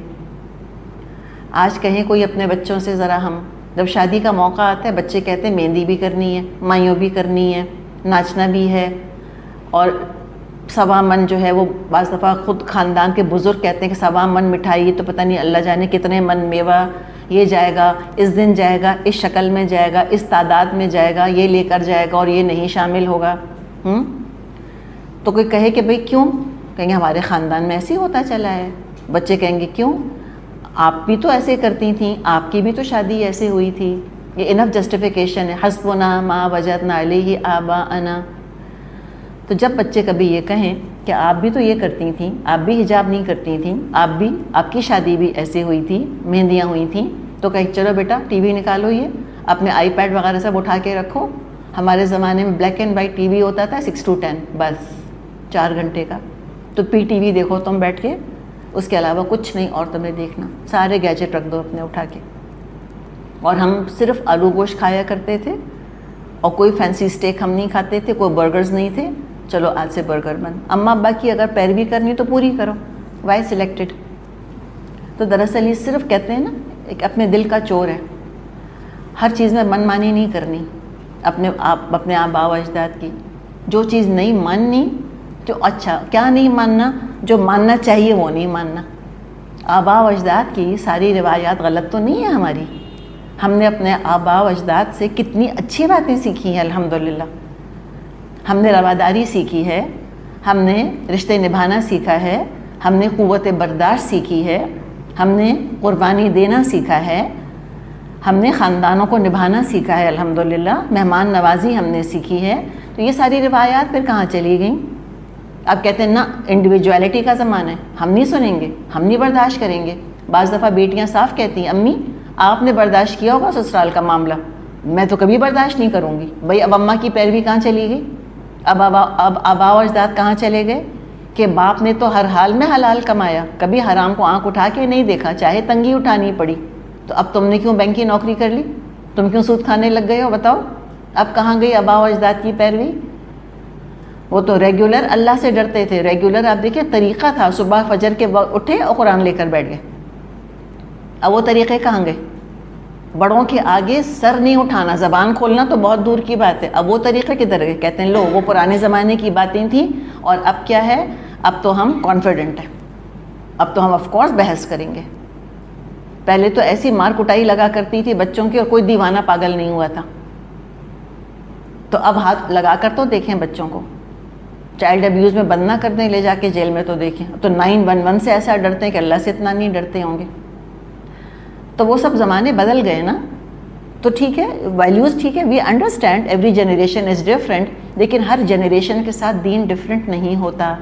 آج کہیں کوئی اپنے بچوں سے ذرا ہم جب شادی کا موقع آتا ہے بچے کہتے ہیں مہندی بھی کرنی ہے، مائیوں بھی کرنی ہے، ناچنا بھی ہے، اور سوا من جو ہے وہ بعض دفعہ خود خاندان کے بزرگ کہتے ہیں کہ سوا من مٹھائی تو پتہ نہیں اللہ جانے کتنے من میوہ یہ جائے گا، اس دن جائے گا، اس شکل میں جائے گا، اس تعداد میں جائے گا، یہ لے کر جائے گا اور یہ نہیں شامل ہوگا۔ تو کوئی کہے کہ بھئی کیوں؟ کہیں گے ہمارے خاندان میں ایسے ہی ہوتا چلا ہے۔ بچے کہیں گے کیوں؟ آپ بھی تو ایسے کرتی تھیں، آپ کی بھی تو شادی ایسے ہوئی تھی۔ یہ انف جسٹیفیکیشن ہے، حسبنا ما وجدنا علیہ آباءنا۔ تو جب بچے کبھی یہ کہیں کہ آپ بھی تو یہ کرتی تھیں، آپ بھی حجاب نہیں کرتی تھیں، آپ کی شادی بھی ایسے ہوئی تھی، مہندیاں ہوئی تھیں، تو کہیں چلو بیٹا ٹی وی نکالو، یہ اپنے آئی پیڈ وغیرہ سب اٹھا کے رکھو۔ ہمارے زمانے میں black and white T V ہوتا تھا 6 to 10 بس 4 گھنٹے کا، تو پی ٹی وی دیکھو تم بیٹھ کے، اس کے علاوہ کچھ نہیں اور تمہیں دیکھنا، سارے گیجٹ رکھ دو اپنے اٹھا کے۔ اور ہم صرف آلو گوشت کھایا کرتے تھے، اور کوئی فینسی اسٹیک ہم نہیں کھاتے تھے، کوئی برگرز نہیں تھے۔ چلو آج سے برگر بند، اماں ابا کی اگر پیروی کرنی تو پوری کرو، وائی سلیکٹڈ؟ تو دراصل یہ صرف کہتے ہیں نا ایک اپنے دل کا چور ہے، ہر چیز میں من مانی نہیں کرنی، اپنے آباء و اجداد کی جو چیز نہیں ماننی، جو اچھا کیا نہیں ماننا، جو ماننا چاہیے وہ نہیں ماننا۔ آباء و اجداد کی ساری روایات غلط تو نہیں ہے ہماری، ہم نے اپنے آباء و اجداد سے کتنی اچھی باتیں سیکھی ہیں الحمدللہ۔ ہم نے رواداری سیکھی ہے، ہم نے رشتے نبھانا سیکھا ہے، ہم نے قوت برداشت سیکھی ہے، ہم نے قربانی دینا سیکھا ہے، ہم نے خاندانوں کو نبھانا سیکھا ہے الحمدللہ، مہمان نوازی ہم نے سیکھی ہے۔ تو یہ ساری روایات پھر کہاں چلی گئیں؟ اب کہتے ہیں نا انڈیویجویلٹی کا زمانہ ہے، ہم نہیں سنیں گے، ہم نہیں برداشت کریں گے۔ بعض دفعہ بیٹیاں صاف کہتی ہیں امی آپ نے برداشت کیا ہوگا سسرال کا معاملہ، میں تو کبھی برداشت نہیں کروں گی۔ بھئی اب اماں کی پیروی کہاں چلی گئی؟ اب آباء و اجداد کہاں چلے گئے کہ باپ نے تو ہر حال میں حلال کمایا، کبھی حرام کو آنکھ اٹھا کے نہیں دیکھا، چاہے تنگی اٹھانی پڑی۔ تو اب تم نے کیوں بینک کی نوکری کر لی؟ تم کیوں سود کھانے لگ گئے ہو؟ بتاؤ اب کہاں گئی آباء و اجداد کی پیروی؟ وہ تو ریگولر اللہ سے ڈرتے تھے، ریگولر آپ دیکھیں طریقہ تھا، صبح فجر کے وقت اٹھے اور قرآن لے کر بیٹھ گئے۔ اب وہ طریقے کہاں گئے؟ بڑوں کے آگے سر نہیں اٹھانا، زبان کھولنا تو بہت دور کی بات ہے، اب وہ طریقے کدھر گئے؟ کہتے ہیں لو وہ پرانے زمانے کی باتیں تھیں، اور اب کیا ہے؟ اب تو ہم کانفیڈنٹ ہیں، اب تو ہم آف کورس بحث کریں گے۔ پہلے تو ایسی مار کٹائی لگا کرتی تھی بچوں کی اور کوئی دیوانہ پاگل نہیں ہوا تھا، تو اب ہاتھ لگا کر تو دیکھیں بچوں کو، چائلڈ ابیوز میں بند نہ کر دیں لے جا کے جیل میں، تو دیکھیں تو 911 سے ایسا ڈرتے ہیں کہ اللہ سے اتنا نہیں ڈرتے ہوں گے۔ تو وہ سب زمانے بدل گئے نا، تو ٹھیک ہے ویلیوز ٹھیک ہے، we understand every generation is different, لیکن ہر جنریشن کے ساتھ دین ڈفرینٹ نہیں ہوتا،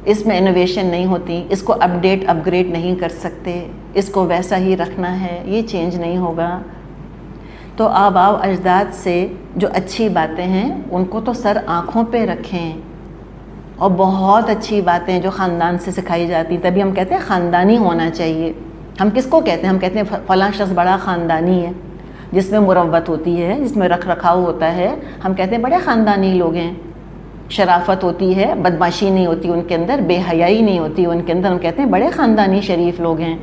اس میں انوویشن نہیں ہوتی، اس کو اپڈیٹ اپ گریڈ نہیں کر سکتے، اس کو ویسا ہی رکھنا ہے، یہ چینج نہیں ہوگا۔ تو آباء و اجداد سے جو اچھی باتیں ہیں ان کو تو سر آنکھوں پہ رکھیں، اور بہت اچھی باتیں جو خاندان سے سکھائی جاتی، تبھی ہم کہتے ہیں خاندانی ہونا چاہیے۔ ہم کس کو کہتے ہیں؟ ہم کہتے ہیں فلاں شخص بڑا خاندانی ہے، جس میں مروت ہوتی ہے، جس میں رکھ رکھاؤ ہوتا ہے، ہم کہتے ہیں بڑے خاندانی لوگ ہیں، شرافت ہوتی ہے، بدماشی نہیں ہوتی ان کے اندر، بے حیائی نہیں ہوتی ان کے اندر، ہم کہتے ہیں بڑے خاندانی شریف لوگ ہیں۔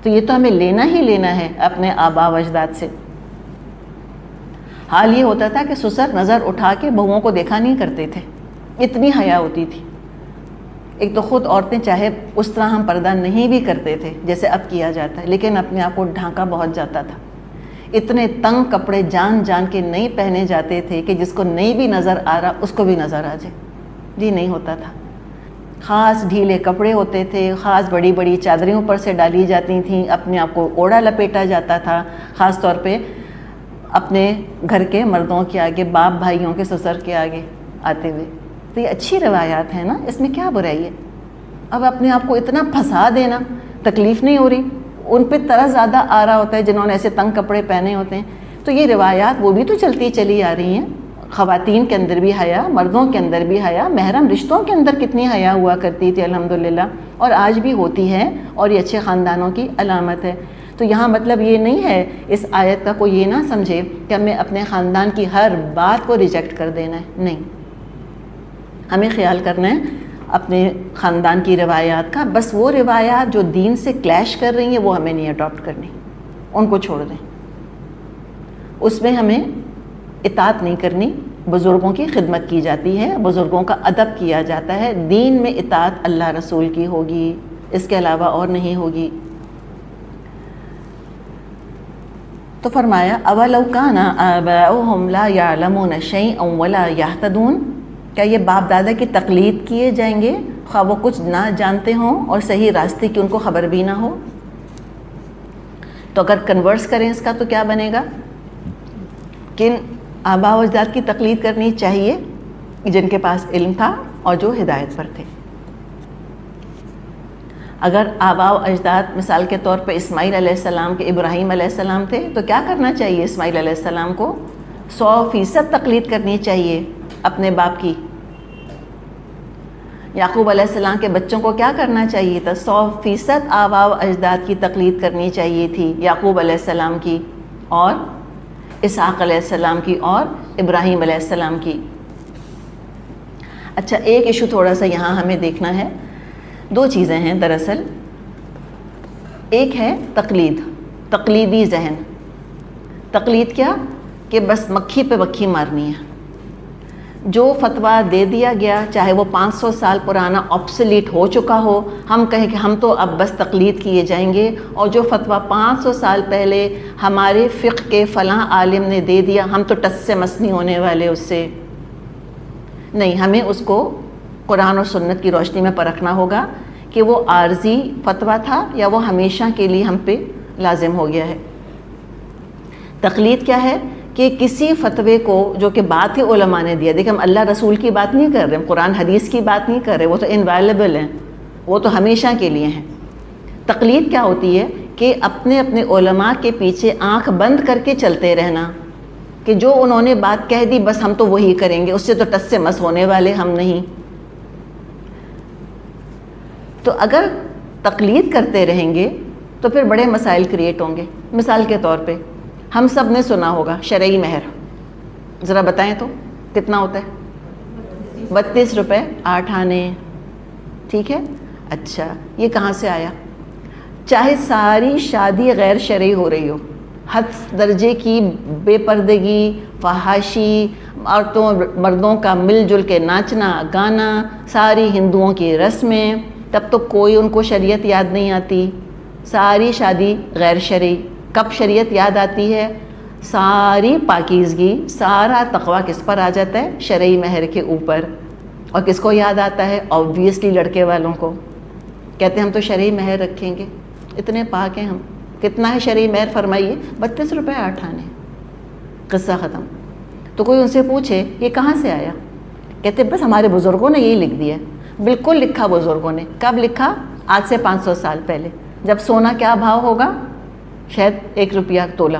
تو یہ تو ہمیں لینا ہی لینا ہے اپنے آباء و اجداد سے۔ حال یہ ہوتا تھا کہ سسر نظر اٹھا کے بہوؤں کو دیکھا نہیں کرتے تھے، اتنی حیا ہوتی تھی۔ ایک تو خود عورتیں چاہے اس طرح ہم پردہ نہیں بھی کرتے تھے جیسے اب کیا جاتا ہے، لیکن اپنے آپ کو ڈھانکا بہت جاتا تھا، اتنے تنگ کپڑے جان جان کے نہیں پہنے جاتے تھے کہ جس کو نہیں بھی نظر آ رہا اس کو بھی نظر آ جائے، جی نہیں ہوتا تھا۔ خاص ڈھیلے کپڑے ہوتے تھے، خاص بڑی بڑی چادریں اوپر سے ڈالی جاتی تھیں، اپنے آپ کو اوڑھا لپیٹا جاتا تھا، خاص طور پہ اپنے گھر کے مردوں کے آگے، باپ بھائیوں کے سسر کے آگے آتے ہوئے۔ تو یہ اچھی روایات ہیں نا، اس میں کیا برائی ہے؟ اب اپنے آپ کو اتنا پھنسا دینا، تکلیف نہیں ہو رہی، ان پہ طرح زیادہ آ رہا ہوتا ہے جنہوں نے ایسے تنگ کپڑے پہنے ہوتے ہیں۔ تو یہ روایات وہ بھی تو چلتی چلی آ رہی ہیں، خواتین کے اندر بھی حیا، مردوں کے اندر بھی حیا، محرم رشتوں کے اندر کتنی حیا ہوا کرتی تھی الحمدللہ، اور آج بھی ہوتی ہے، اور یہ اچھے خاندانوں کی علامت ہے۔ تو یہاں مطلب یہ نہیں ہے اس آیت کا کوئی یہ نہ سمجھے کہ ہمیں اپنے خاندان کی ہر بات کو ریجیکٹ کر دینا ہے، نہیں، ہمیں خیال کرنا ہے اپنے خاندان کی روایات کا، بس وہ روایات جو دین سے کلیش کر رہی ہیں وہ ہمیں نہیں اڈاپٹ کرنی، ان کو چھوڑ دیں، اس میں ہمیں اطاعت نہیں کرنی۔ بزرگوں کی خدمت کی جاتی ہے، بزرگوں کا ادب کیا جاتا ہے، دین میں اطاعت اللہ رسول کی ہوگی، اس کے علاوہ اور نہیں ہوگی۔ تو فرمایا اولو کان آباؤہم لا یعلمون شیئا ولا یہتدون، کیا یہ باپ دادا کی تقلید کیے جائیں گے خواہ وہ کچھ نہ جانتے ہوں اور صحیح راستے کی ان کو خبر بھی نہ ہو؟ تو اگر کنورس کریں اس کا تو کیا بنے گا؟ کن آباء و اجداد کی تقلید کرنی چاہیے؟ جن کے پاس علم تھا اور جو ہدایت پر تھے۔ اگر آباء و اجداد مثال کے طور پہ اسماعیل علیہ السلام کے ابراہیم علیہ السلام تھے تو کیا کرنا چاہیے؟ اسماعیل علیہ السلام کو 100% تقلید کرنی چاہیے اپنے باپ کی۔ یعقوب علیہ السلام کے بچوں کو کیا کرنا چاہیے تھا؟ 100% آباء و اجداد کی تقلید کرنی چاہیے تھی، یعقوب علیہ السلام کی اور اسحاق علیہ السلام کی اور ابراہیم علیہ السلام کی۔ اچھا، ایک ایشو تھوڑا سا یہاں ہمیں دیکھنا ہے، دو چیزیں ہیں دراصل۔ ایک ہے تقلید، تقلیدی ذہن۔ تقلید کیا کہ بس مکھی پہ مکھی مارنی ہے، جو فتویٰ دے دیا گیا چاہے وہ 500 سال پرانا آبسلیٹ ہو چکا ہو، ہم کہیں کہ ہم تو اب بس تقلید کیے جائیں گے، اور جو فتویٰ 500 سال پہلے ہمارے فقہ کے فلاں عالم نے دے دیا ہم تو ٹس سے مس نہیں ہونے والے اس سے۔ نہیں، ہمیں اس کو قرآن اور سنت کی روشنی میں پرکھنا ہوگا کہ وہ عارضی فتویٰ تھا یا وہ ہمیشہ کے لیے ہم پہ لازم ہو گیا ہے۔ تقلید کیا ہے کہ کسی فتوے کو جو کہ بات ہی علماء نے دیا، دیکھیں ہم اللہ رسول کی بات نہیں کر رہے، ہم قرآن حدیث کی بات نہیں کر رہے، وہ تو انویلیبل ہیں، وہ تو ہمیشہ کے لیے ہیں۔ تقلید کیا ہوتی ہے کہ اپنے اپنے علماء کے پیچھے آنکھ بند کر کے چلتے رہنا، کہ جو انہوں نے بات کہہ دی بس ہم تو وہی کریں گے، اس سے تو ٹس سے مس ہونے والے ہم نہیں۔ تو اگر تقلید کرتے رہیں گے تو پھر بڑے مسائل کریٹ ہوں گے۔ مثال کے طور پہ ہم سب نے سنا ہوگا شرعی مہر، ذرا بتائیں تو کتنا ہوتا ہے؟ 32 روپے 8 آنے، ٹھیک ہے؟ اچھا، یہ کہاں سے آیا؟ چاہے ساری شادی غیر شرعی ہو رہی ہو، حد درجے کی بے پردگی، فحاشی، عورتوں مردوں کا مل جل کے ناچنا گانا، ساری ہندوؤں کی رسمیں، تب تو کوئی ان کو شریعت یاد نہیں آتی، ساری شادی غیر شرعی۔ کب شریعت یاد آتی ہے؟ ساری پاکیزگی، سارا تقویٰ کس پر آ جاتا ہے؟ شرعی مہر کے اوپر۔ اور کس کو یاد آتا ہے؟ آبویسلی لڑکے والوں کو، کہتے ہیں ہم تو شرعی مہر رکھیں گے، اتنے پاک ہیں ہم۔ کتنا ہے شرعی مہر؟ فرمائیے 32 روپے 8 آنے، قصہ ختم۔ تو کوئی ان سے پوچھے یہ کہاں سے آیا؟ کہتے بس ہمارے بزرگوں نے یہی لکھ دیا۔ بالکل لکھا بزرگوں نے، کب لکھا؟ آج سے 500 سال پہلے، جب سونا کیا بھاؤ ہوگا؟ شاید 1 روپیہ تولہ،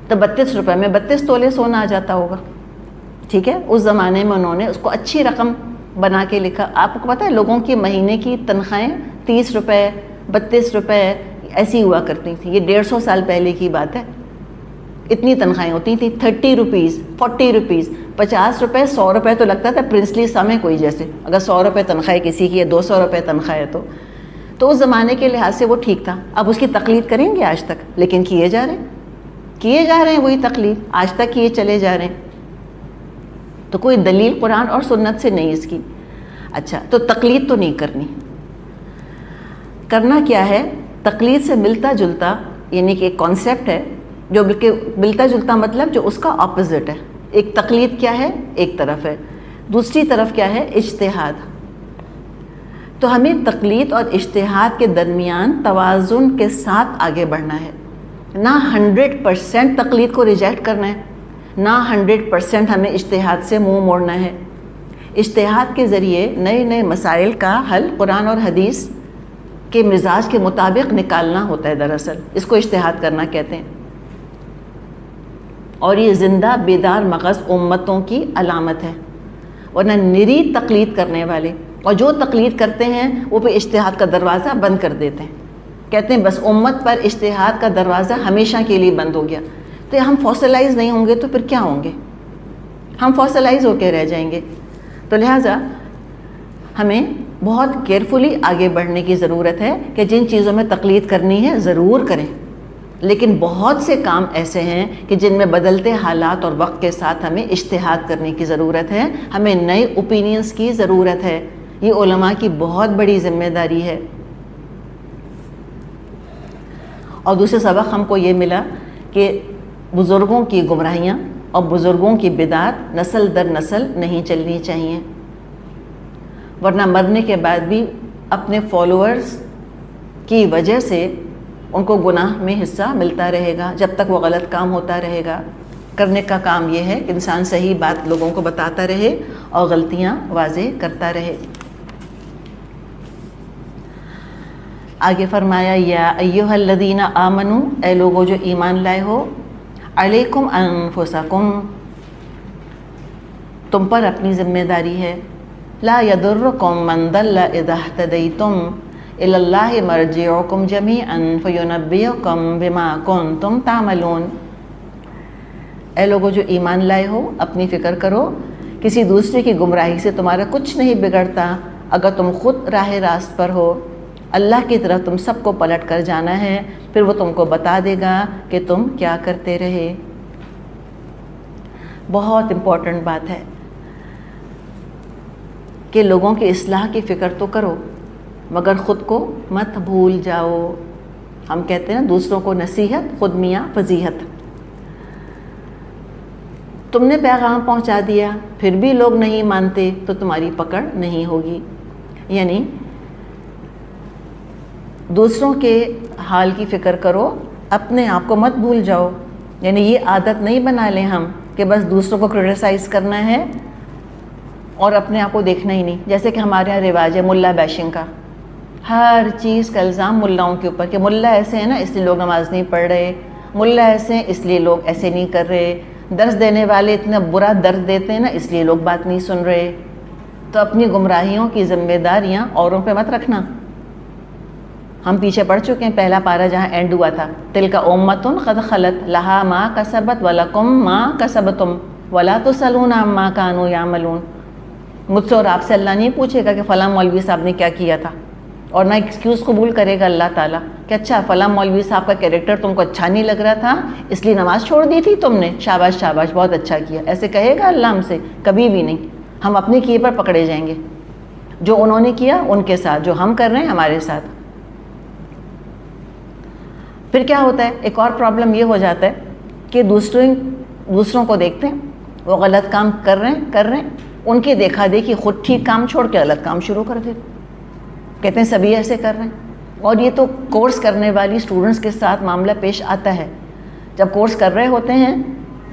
تو 32 روپے میں 32 تولے سونا آ جاتا ہوگا، ٹھیک ہے؟ اس زمانے میں انہوں نے اس کو اچھی رقم بنا کے لکھا۔ آپ کو پتہ ہے لوگوں کی مہینے کی تنخواہیں 30 روپے 32 روپے ایسی ہوا کرتی تھیں، یہ 150 سال پہلے کی بات ہے۔ اتنی تنخواہیں ہوتی تھیں، 30 روپیز 40 روپیز 50 روپے 100 روپے تو لگتا تھا پرنسلی سم ہے کوئی، جیسے اگر 100 روپے تنخواہ کسی کی ہے 200 روپے تنخواہ ہے تو اس زمانے کے لحاظ سے وہ ٹھیک تھا۔ اب اس کی تقلید کریں گے آج تک، لیکن کیے جا رہے ہیں وہی تقلید، آج تک کیے چلے جا رہے ہیں۔ تو کوئی دلیل قرآن اور سنت سے نہیں اس کی۔ اچھا، تو تقلید تو نہیں کرنی، کرنا کیا ہے؟ تقلید سے ملتا جلتا، یعنی کہ ایک کانسیپٹ ہے جو ملتا جلتا، مطلب جو اس کا اپوزٹ ہے۔ ایک تقلید کیا ہے؟ ایک طرف ہے، دوسری طرف کیا ہے؟ اجتہاد۔ تو ہمیں تقلید اور اجتہاد کے درمیان توازن کے ساتھ آگے بڑھنا ہے، نہ 100% تقلید کو ریجیکٹ کرنا ہے، نہ 100% ہمیں اجتہاد سے منہ موڑنا ہے۔ اجتہاد کے ذریعے نئے نئے مسائل کا حل قرآن اور حدیث کے مزاج کے مطابق نکالنا ہوتا ہے، دراصل اس کو اجتہاد کرنا کہتے ہیں۔ اور یہ زندہ بیدار مغز امتوں کی علامت ہے، ورنہ نری تقلید کرنے والے اور جو تقلید کرتے ہیں وہ پہ اجتہاد کا دروازہ بند کر دیتے ہیں، کہتے ہیں بس امت پر اجتہاد کا دروازہ ہمیشہ کے لیے بند ہو گیا۔ تو ہم فوسلائز نہیں ہوں گے تو پھر کیا ہوں گے؟ ہم فوسلائز ہو کے رہ جائیں گے۔ تو لہٰذا ہمیں بہت کیئرفلی آگے بڑھنے کی ضرورت ہے کہ جن چیزوں میں تقلید کرنی ہے ضرور کریں، لیکن بہت سے کام ایسے ہیں کہ جن میں بدلتے حالات اور وقت کے ساتھ ہمیں اجتہاد کرنے کی ضرورت ہے، ہمیں نئے اوپینینز کی ضرورت ہے۔ یہ علماء کی بہت بڑی ذمہ داری ہے۔ اور دوسرے سبق ہم کو یہ ملا کہ بزرگوں کی گمراہیاں اور بزرگوں کی بدعات نسل در نسل نہیں چلنی چاہیے، ورنہ مرنے کے بعد بھی اپنے فالوورز کی وجہ سے ان کو گناہ میں حصہ ملتا رہے گا جب تک وہ غلط کام ہوتا رہے گا۔ کرنے کا کام یہ ہے کہ انسان صحیح بات لوگوں کو بتاتا رہے اور غلطیاں واضح کرتا رہے۔ آگے فرمایا یا ایھا الذین آمنو، اے لوگو جو ایمان لائے ہو، علیکم انفسکم، تم پر اپنی ذمہ داری ہے، لا یضرکم من ضل اذا اہتدیتم الی اللہ مرجعکم جمیعا فینبئکم بما کنتم تعملون۔ اے لوگو جو ایمان لائے ہو، اپنی فکر کرو، کسی دوسرے کی گمراہی سے تمہارا کچھ نہیں بگڑتا اگر تم خود راہ راست پر ہو۔ اللہ کی طرف تم سب کو پلٹ کر جانا ہے، پھر وہ تم کو بتا دے گا کہ تم کیا کرتے رہے۔ بہت امپورٹنٹ بات ہے کہ لوگوں کی اصلاح کی فکر تو کرو مگر خود کو مت بھول جاؤ۔ ہم کہتے ہیں نا دوسروں کو نصیحت خود میاں فضیحت۔ تم نے پیغام پہنچا دیا پھر بھی لوگ نہیں مانتے تو تمہاری پکڑ نہیں ہوگی۔ یعنی دوسروں کے حال کی فکر کرو، اپنے آپ کو مت بھول جاؤ۔ یعنی یہ عادت نہیں بنا لیں ہم کہ بس دوسروں کو کرٹیسائز کرنا ہے اور اپنے آپ کو دیکھنا ہی نہیں۔ جیسے کہ ہمارے یہاں رواج ہے ملا بیشنگ کا، ہر چیز کا الزام ملاؤں کے اوپر کہ ملا ایسے ہیں نا اس لیے لوگ نماز نہیں پڑھ رہے، ملا ایسے ہیں اس لیے لوگ ایسے نہیں کر رہے، درس دینے والے اتنا برا درس دیتے ہیں نا اس لیے لوگ بات نہیں سن رہے۔ تو اپنی گمراہیوں کی ذمہ داریاں اوروں پہ مت رکھنا۔ ہم پیچھے پڑھ چکے ہیں پہلا پارہ جہاں اینڈ ہوا تھا، تلک امۃ قد خلت لہا ما کسبت ولکم ما کسبتم ولا تسألون عما کانوا یعملون۔ مجھ سے اور آپ سے اللہ نہیں پوچھے گا کہ فلاں مولوی صاحب نے کیا کیا تھا، اور نہ ایکسکیوز قبول کرے گا اللہ تعالیٰ کہ اچھا فلاں مولوی صاحب کا کیریکٹر تم کو اچھا نہیں لگ رہا تھا اس لیے نماز چھوڑ دی تھی تم نے، شاباش شاباش بہت اچھا کیا، ایسے کہے گا اللہ ہم سے؟ کبھی بھی نہیں۔ ہم اپنے کیے پر پکڑے جائیں گے، جو انہوں نے کیا ان کے ساتھ، جو ہم کر رہے ہیں ہمارے ساتھ۔ پھر کیا ہوتا ہے، ایک اور پرابلم یہ ہو جاتا ہے کہ دوسروں کو دیکھتے ہیں وہ غلط کام کر رہے ہیں، ان کی دیکھا دیکھی خود ٹھیک کام چھوڑ کے غلط کام شروع کر دیتے، کہتے ہیں سبھی ایسے کر رہے ہیں۔ اور یہ تو کورس کرنے والی اسٹوڈنٹس کے ساتھ معاملہ پیش آتا ہے۔ جب کورس کر رہے ہوتے ہیں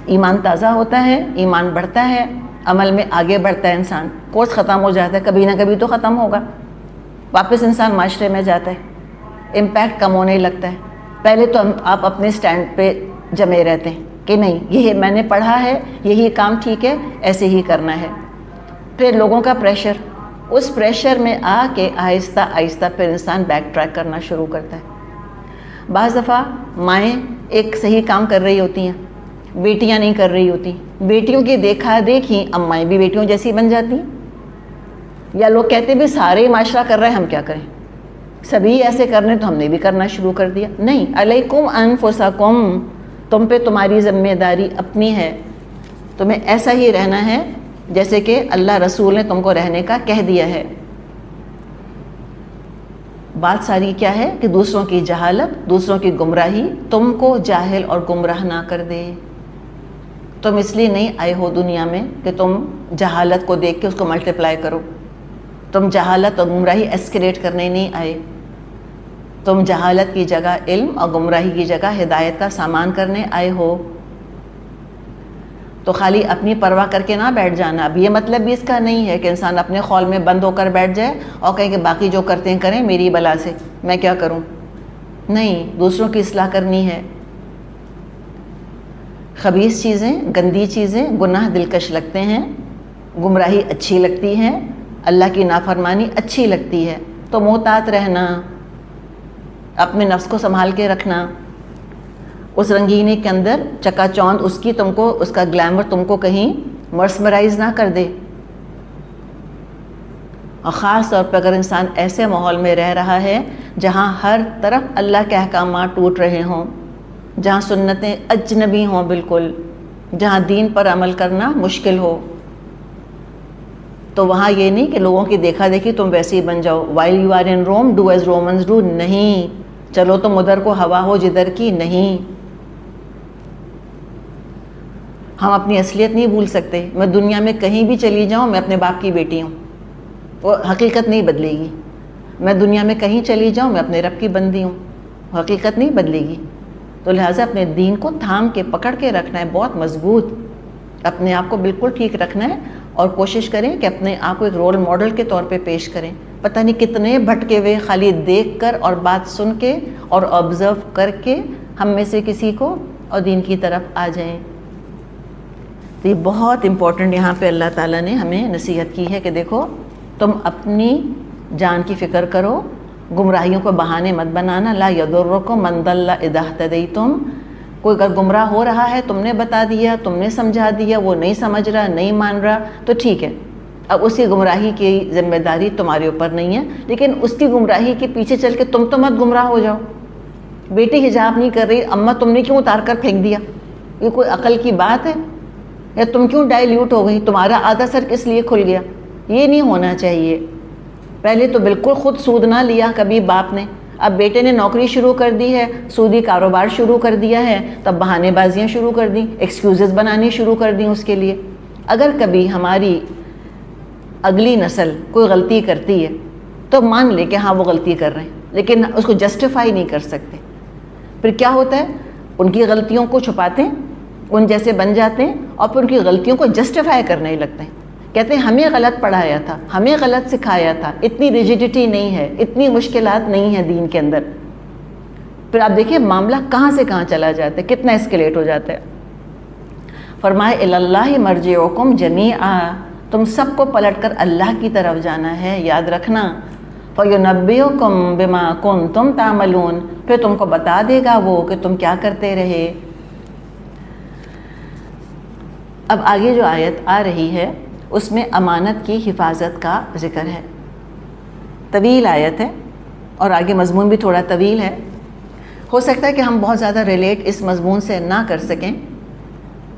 ایمان تازہ ہوتا ہے، ایمان بڑھتا ہے، عمل میں آگے بڑھتا ہے انسان، کورس ختم ہو جاتا ہے، کبھی نہ کبھی تو ختم ہوگا، واپس انسان معاشرے میں جاتا ہے، امپیکٹ کم ہونے لگتا ہے۔ پہلے تو آپ اپنے سٹینڈ پہ جمے رہتے ہیں کہ نہیں یہ میں نے پڑھا ہے، یہی کام ٹھیک ہے، ایسے ہی کرنا ہے۔ پھر لوگوں کا پریشر، اس پریشر میں آ کے آہستہ آہستہ پھر انسان بیک ٹریک کرنا شروع کرتا ہے۔ بعض دفعہ مائیں ایک صحیح کام کر رہی ہوتی ہیں، بیٹیاں نہیں کر رہی ہوتی، بیٹیوں کی دیکھا دیکھی امائیں بھی بیٹیوں جیسی بن جاتی ہیں۔ یا لوگ کہتے بھی سارے معاشرہ کر رہے ہیں ہم کیا کریں، سبھی ایسے کرنے تو ہم نے بھی کرنا شروع کر دیا۔ نہیں، علیکم انفسکم، تم پہ تمہاری ذمہ داری اپنی ہے، تمہیں ایسا ہی رہنا ہے جیسے کہ اللہ رسول نے تم کو رہنے کا کہہ دیا ہے۔ بات ساری کیا ہے کہ دوسروں کی جہالت، دوسروں کی گمراہی تم کو جاہل اور گمراہ نہ کر دے۔ تم اس لیے نہیں آئے ہو دنیا میں کہ تم جہالت کو دیکھ کے اس کو ملٹیپلائی کرو، تم جہالت اور گمراہی ایسکیلیٹ کرنے نہیں آئے، تم جہالت کی جگہ علم اور گمراہی کی جگہ ہدایت کا سامان کرنے آئے ہو۔ تو خالی اپنی پرواہ کر کے نہ بیٹھ جانا۔ اب یہ مطلب بھی اس کا نہیں ہے کہ انسان اپنے خول میں بند ہو کر بیٹھ جائے اور کہیں کہ باقی جو کرتے ہیں کریں، میری بلا سے میں کیا کروں۔ نہیں، دوسروں کی اصلاح کرنی ہے۔ خبیث چیزیں، گندی چیزیں، گناہ دلکش لگتے ہیں، گمراہی اچھی لگتی ہے، اللہ کی نافرمانی اچھی لگتی ہے، تو محتاط رہنا، اپنے نفس کو سنبھال کے رکھنا۔ اس رنگینی کے اندر چکا چوند اس کی تم کو، اس کا گلیمر تم کو کہیں مرسمرائز نہ کر دے۔ اور خاص طور پہ اگر انسان ایسے ماحول میں رہ رہا ہے جہاں ہر طرف اللہ کے احکامات ٹوٹ رہے ہوں، جہاں سنتیں اجنبی ہوں بالکل، جہاں دین پر عمل کرنا مشکل ہو، تو وہاں یہ نہیں کہ لوگوں کی دیکھا دیکھی تم ویسے ہی بن جاؤ. while you are in Rome do as Romans do. نہیں، چلو تم ادھر کو ہوا ہو جدھر کی. نہیں، ہم اپنی اصلیت نہیں بھول سکتے. میں دنیا میں کہیں بھی چلی جاؤں میں اپنے باپ کی بیٹی ہوں، وہ حقیقت نہیں بدلے گی. میں دنیا میں کہیں چلی جاؤں میں اپنے رب کی بندی ہوں، حقیقت نہیں بدلے گی. تو لہٰذا اپنے دین کو تھام کے پکڑ کے رکھنا ہے، بہت مضبوط اپنے آپ کو بالکل ٹھیک رکھنا ہے، اور کوشش کریں کہ اپنے آپ کو ایک رول ماڈل کے طور پہ پیش کریں. پتہ نہیں کتنے بھٹکے ہوئے خالی دیکھ کر اور بات سن کے اور آبزرو کر کے ہم میں سے کسی کو اور دین کی طرف آ جائیں. تو یہ بہت امپورٹنٹ یہاں پہ اللہ تعالیٰ نے ہمیں نصیحت کی ہے کہ دیکھو تم اپنی جان کی فکر کرو، گمراہیوں کو بہانے مت بنانا. لا یضرکم من ضل اذا اہتدیتم. کوئی اگر گمراہ ہو رہا ہے، تم نے بتا دیا، تم نے سمجھا دیا، وہ نہیں سمجھ رہا، نہیں مان رہا، تو ٹھیک ہے، اب اسی گمراہی کی ذمہ داری تمہارے اوپر نہیں ہے. لیکن اس کی گمراہی کے پیچھے چل کے تم تو مت گمراہ ہو جاؤ. بیٹی حجاب نہیں کر رہی، اماں تم نے کیوں اتار کر پھینک دیا؟ یہ کوئی عقل کی بات ہے؟ یا تم کیوں ڈائلیوٹ ہو گئی؟ تمہارا آدھا سر کس لیے کھل گیا؟ یہ نہیں ہونا چاہیے. پہلے تو بالکل خود سود نہ لیا کبھی باپ نے، اب بیٹے نے نوکری شروع کر دی ہے، سودی کاروبار شروع کر دیا ہے، تب بہانے بازیاں شروع کر دیں، ایکسکیوزز بنانی شروع کر دیں اس کے لیے. اگر کبھی ہماری اگلی نسل کوئی غلطی کرتی ہے تو مان لے کہ ہاں وہ غلطی کر رہے ہیں، لیکن اس کو جسٹیفائی نہیں کر سکتے. پھر کیا ہوتا ہے؟ ان کی غلطیوں کو چھپاتے ہیں، ان جیسے بن جاتے ہیں، اور پھر ان کی غلطیوں کو جسٹیفائی کرنے لگتے ہیں. کہتے ہیں ہمیں غلط پڑھایا تھا، ہمیں غلط سکھایا تھا، اتنی ریجیڈیٹی نہیں ہے، اتنی مشکلات نہیں ہیں دین کے اندر. پھر آپ دیکھیں معاملہ کہاں سے کہاں چلا جاتا ہے، کتنا اسکیلیٹ ہو جاتا ہے. فرمائے الی اللہ مرجعکم جمیعا، تم سب کو پلٹ کر اللہ کی طرف جانا ہے، یاد رکھنا. فینبئکم بما کنتم تعملون، پھر تم کو بتا دے گا وہ کہ تم کیا کرتے رہے. اب آگے جو آیت آ رہی ہے اس میں امانت کی حفاظت کا ذکر ہے. طویل آیت ہے اور آگے مضمون بھی تھوڑا طویل ہے. ہو سکتا ہے کہ ہم بہت زیادہ ریلیٹ اس مضمون سے نہ کر سکیں،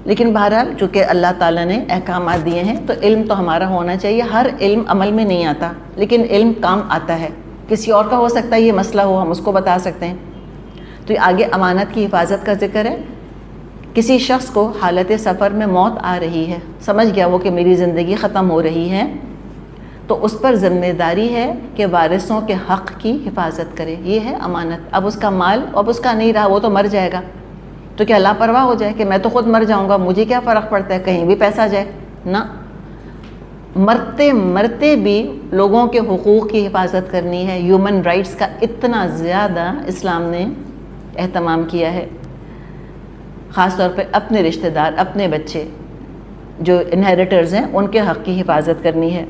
لیکن بہرحال چونکہ اللہ تعالیٰ نے احکامات دیے ہیں تو علم تو ہمارا ہونا چاہیے. ہر علم عمل میں نہیں آتا، لیکن علم کام آتا ہے. کسی اور کا ہو سکتا ہے یہ مسئلہ ہو، ہم اس کو بتا سکتے ہیں. تو آگے امانت کی حفاظت کا ذکر ہے. کسی شخص کو حالت سفر میں موت آ رہی ہے، سمجھ گیا وہ کہ میری زندگی ختم ہو رہی ہے، تو اس پر ذمہ داری ہے کہ وارثوں کے حق کی حفاظت کرے. یہ ہے امانت. اب اس کا مال اب اس کا نہیں رہا، وہ تو مر جائے گا، تو کیا لاپرواہ ہو جائے کہ میں تو خود مر جاؤں گا، مجھے کیا فرق پڑتا ہے، کہیں بھی پیسہ جائے؟ نہ، مرتے مرتے بھی لوگوں کے حقوق کی حفاظت کرنی ہے. ہیومن رائٹس کا اتنا زیادہ اسلام نے اہتمام کیا ہے. خاص طور پہ اپنے رشتہ دار، اپنے بچے جو انہیریٹرز ہیں، ان کے حق کی حفاظت کرنی ہے.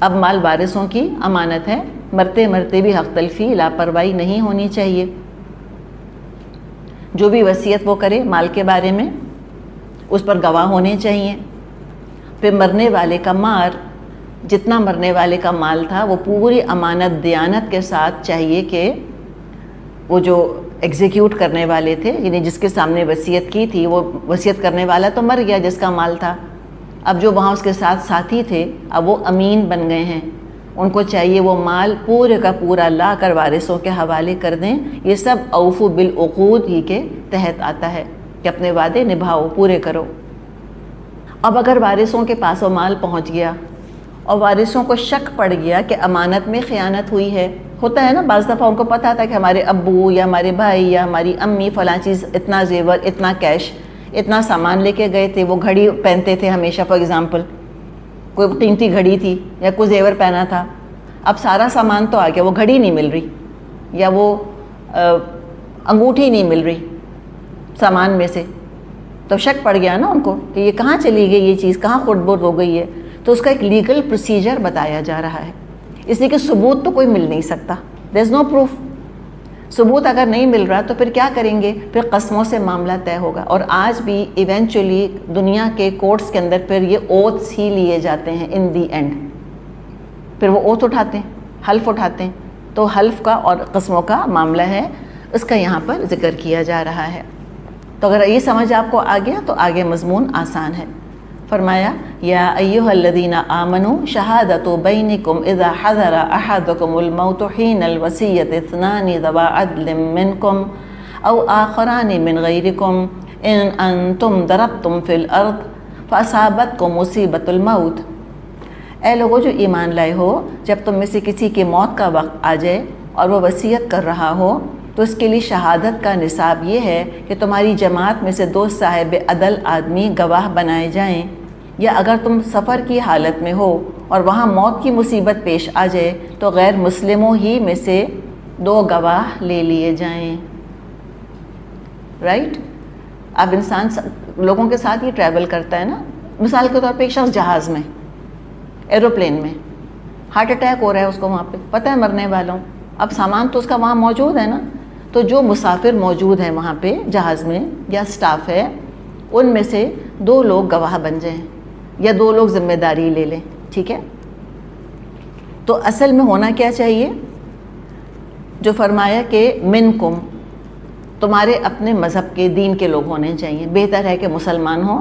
اب مال وارثوں کی امانت ہے، مرتے مرتے بھی حق تلفی، لاپرواہی نہیں ہونی چاہیے. جو بھی وصیت وہ کرے مال کے بارے میں اس پر گواہ ہونے چاہیے. پھر مرنے والے کا مال، جتنا مرنے والے کا مال تھا وہ پوری امانت دیانت کے ساتھ چاہیے کہ وہ جو ایگزیکیوٹ کرنے والے تھے، یعنی جس کے سامنے وصیت کی تھی، وہ وصیت کرنے والا تو مر گیا جس کا مال تھا، اب جو وہاں اس کے ساتھ ساتھی تھے اب وہ امین بن گئے ہیں، ان کو چاہیے وہ مال پورے کا پورا لا کر وارثوں کے حوالے کر دیں. یہ سب اوفو بالعقود ہی کے تحت آتا ہے کہ اپنے وعدے نبھاؤ، پورے کرو. اب اگر وارثوں کے پاس وہ مال پہنچ گیا اور وارثوں کو شک پڑ گیا کہ امانت میں خیانت ہوئی ہے، ہوتا ہے نا بعض دفعہ ان کو پتہ تھا کہ ہمارے ابو یا ہمارے بھائی یا ہماری امی فلاں چیز، اتنا زیور، اتنا کیش، اتنا سامان لے کے گئے تھے، وہ گھڑی پہنتے تھے ہمیشہ، فار ایگزامپل کوئی قیمتی گھڑی تھی یا کوئی زیور پہنا تھا. اب سارا سامان تو آ گیا، وہ گھڑی نہیں مل رہی یا وہ انگوٹھی نہیں مل رہی سامان میں سے، تو شک پڑ گیا نا ان کو کہ یہ کہاں چلی گئی، یہ چیز کہاں خرد برد ہو گئی ہے. تو اس کا ایک لیگل پروسیجر بتایا جا رہا ہے، اس لیے کہ ثبوت تو کوئی مل نہیں سکتا، دیر از نو پروف. ثبوت اگر نہیں مل رہا تو پھر کیا کریں گے؟ پھر قسموں سے معاملہ طے ہوگا. اور آج بھی ایونچولی دنیا کے کورٹس کے اندر پھر یہ اوتھس ہی لیے جاتے ہیں ان دی اینڈ. پھر وہ اوتھ اٹھاتے ہیں، حلف اٹھاتے ہیں. تو حلف کا اور قسموں کا معاملہ ہے، اس کا یہاں پر ذکر کیا جا رہا ہے. تو اگر یہ سمجھ آپ کو آ گیا تو آگے مضمون آسان ہے. فرمایا یا ایھا الذین آمنوا شہادۃ بینکم اذا حضر احدکم الموت حین الوصیۃ اثنان ذوی عدل منکم او آخران من غیرکم ان انتم ضربتم فی الارض فاصابتکم مصیبۃ الموت. اے لوگوں جو ایمان لائے ہو، جب تم میں سے کسی کی موت کا وقت آ جائے اور وہ وصیت کر رہا ہو تو اس کے لیے شہادت کا نصاب یہ ہے کہ تمہاری جماعت میں سے 2 صاحب عدل آدمی گواہ بنائے جائیں، یا اگر تم سفر کی حالت میں ہو اور وہاں موت کی مصیبت پیش آ جائے تو غیر مسلموں ہی میں سے 2 گواہ لے لیے جائیں. رائٹ؟ اب انسان لوگوں کے ساتھ یہ ٹریول کرتا ہے نا. مثال کے طور پہ ایک شخص جہاز میں، ایروپلین میں، ہارٹ اٹیک ہو رہا ہے اس کو، وہاں پہ پتہ ہے مرنے والوں. اب سامان تو اس کا وہاں موجود ہے نا، تو جو مسافر موجود ہیں وہاں پہ جہاز میں یا سٹاف ہے، ان میں سے 2 لوگ گواہ بن جائیں یا 2 لوگ ذمہ داری لے لیں. ٹھیک ہے؟ تو اصل میں ہونا کیا چاہیے؟ جو فرمایا کہ منکم، تمہارے اپنے مذہب کے دین کے لوگ ہونے چاہیے. بہتر ہے کہ مسلمان ہوں.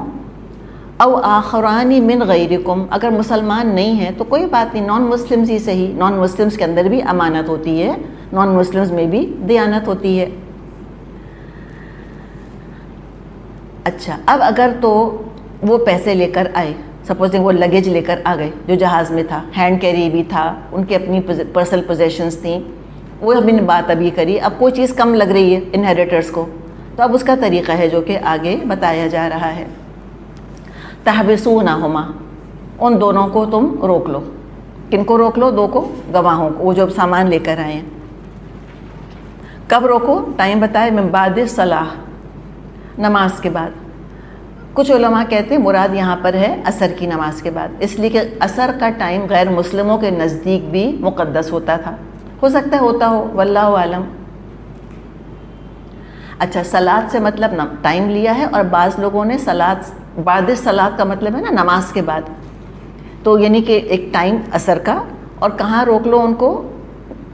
او آخرانی من غیرکم، اگر مسلمان نہیں ہیں تو کوئی بات نہیں، نان مسلمز ہی صحیح. نان مسلمز کے اندر بھی امانت ہوتی ہے، نان مسلمز میں بھی دیانت ہوتی ہے. اچھا، اب اگر تو وہ پیسے لے کر آئے، سپوزنگ وہ لگیج لے کر آ گئے جو جہاز میں تھا، ہینڈ کیری بھی تھا، ان کی اپنی پرسنل پوزیشنز تھیں، وہ ہم نے بات ابھی کری. اب کوئی چیز کم لگ رہی ہے انہیریٹرز کو، تو اب اس کا طریقہ ہے جو کہ آگے بتایا جا رہا ہے. تحبسونہما، ان دونوں کو تم روک لو. کن کو روک لو؟ 2 کو، گواہوں کو، وہ جو سامان لے کر آئے ہیں. کب روکو؟ ٹائم بتائے، من بعد الصلاۃ، نماز کے بعد. کچھ علماء کہتے ہیں مراد یہاں پر ہے عصر کی نماز کے بعد، اس لیے کہ عصر کا ٹائم غیر مسلموں کے نزدیک بھی مقدس ہوتا تھا. ہو سکتا ہے ہوتا ہو، واللہ عالم. اچھا، صلاۃ سے مطلب ٹائم لیا ہے، اور بعض لوگوں نے صلاۃ بعد صلاۃ کا مطلب ہے نا نماز کے بعد، تو یعنی کہ ایک ٹائم عصر کا. اور کہاں روک لو ان کو؟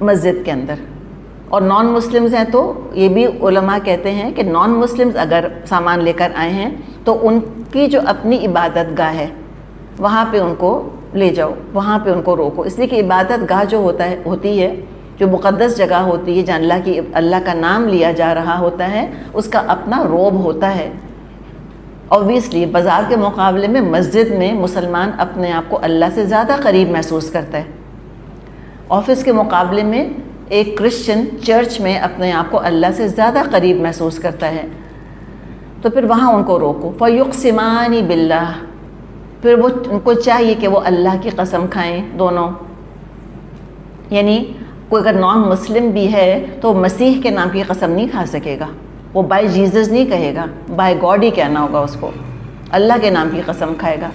مسجد کے اندر. اور نان مسلمز ہیں تو یہ بھی علماء کہتے ہیں کہ نان مسلمز اگر سامان لے کر آئے ہیں تو ان کی جو اپنی عبادت گاہ ہے وہاں پہ ان کو لے جاؤ، وہاں پہ ان کو روکو. اس لیے کہ عبادت گاہ جو ہوتی ہے، جو مقدس جگہ ہوتی ہے جہاں اللہ کا نام لیا جا رہا ہوتا ہے، اس کا اپنا روب ہوتا ہے. اوبویسلی بازار کے مقابلے میں مسجد میں مسلمان اپنے آپ کو اللہ سے زیادہ قریب محسوس کرتا ہے. آفس کے مقابلے میں ایک کرسچن چرچ میں اپنے آپ کو اللہ سے زیادہ قریب محسوس کرتا ہے. تو پھر وہاں ان کو روکو. فَيُقْسِمَانِ بِاللَّهِ، پھر وہ ان کو چاہیے کہ وہ اللہ کی قسم کھائیں دونوں. یعنی کوئی اگر نان مسلم بھی ہے تو مسیح کے نام کی قسم نہیں کھا سکے گا، وہ بائی جیزس نہیں کہے گا، بائی گاڈ ہی کہنا ہوگا اس کو، اللہ کے نام کی قسم کھائے گا.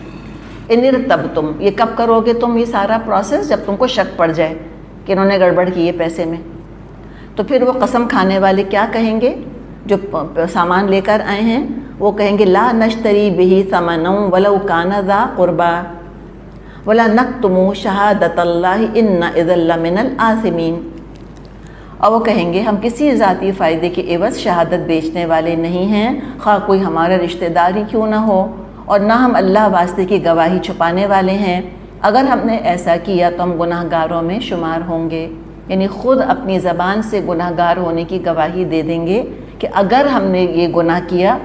ان ارتبتم، یہ کب کرو گے تم یہ سارا پروسیس؟ جب تم کو شک پڑ جائے کہ انہوں نے گڑبڑ کی ہے پیسے میں. تو پھر وہ قسم کھانے والے کیا کہیں گے؟ جو سامان لے کر آئے ہیں وہ کہیں گے لا نشتری بہ ثمنا ولو کان ذا قربا ولا نکتم شہادۃ اللہ انا اذا لمن الآثمین. اور وہ کہیں گے ہم کسی ذاتی فائدے کے عوض شہادت بیچنے والے نہیں ہیں، خواہ کوئی ہمارا رشتہ دار ہی کیوں نہ ہو، اور نہ ہم اللہ واسطے کی گواہی چھپانے والے ہیں. اگر ہم نے ایسا کیا تو ہم گناہ گاروں میں شمار ہوں گے. یعنی خود اپنی زبان سے گناہ گار ہونے کی گواہی دے دیں گے کہ اگر ہم نے یہ گناہ کیا،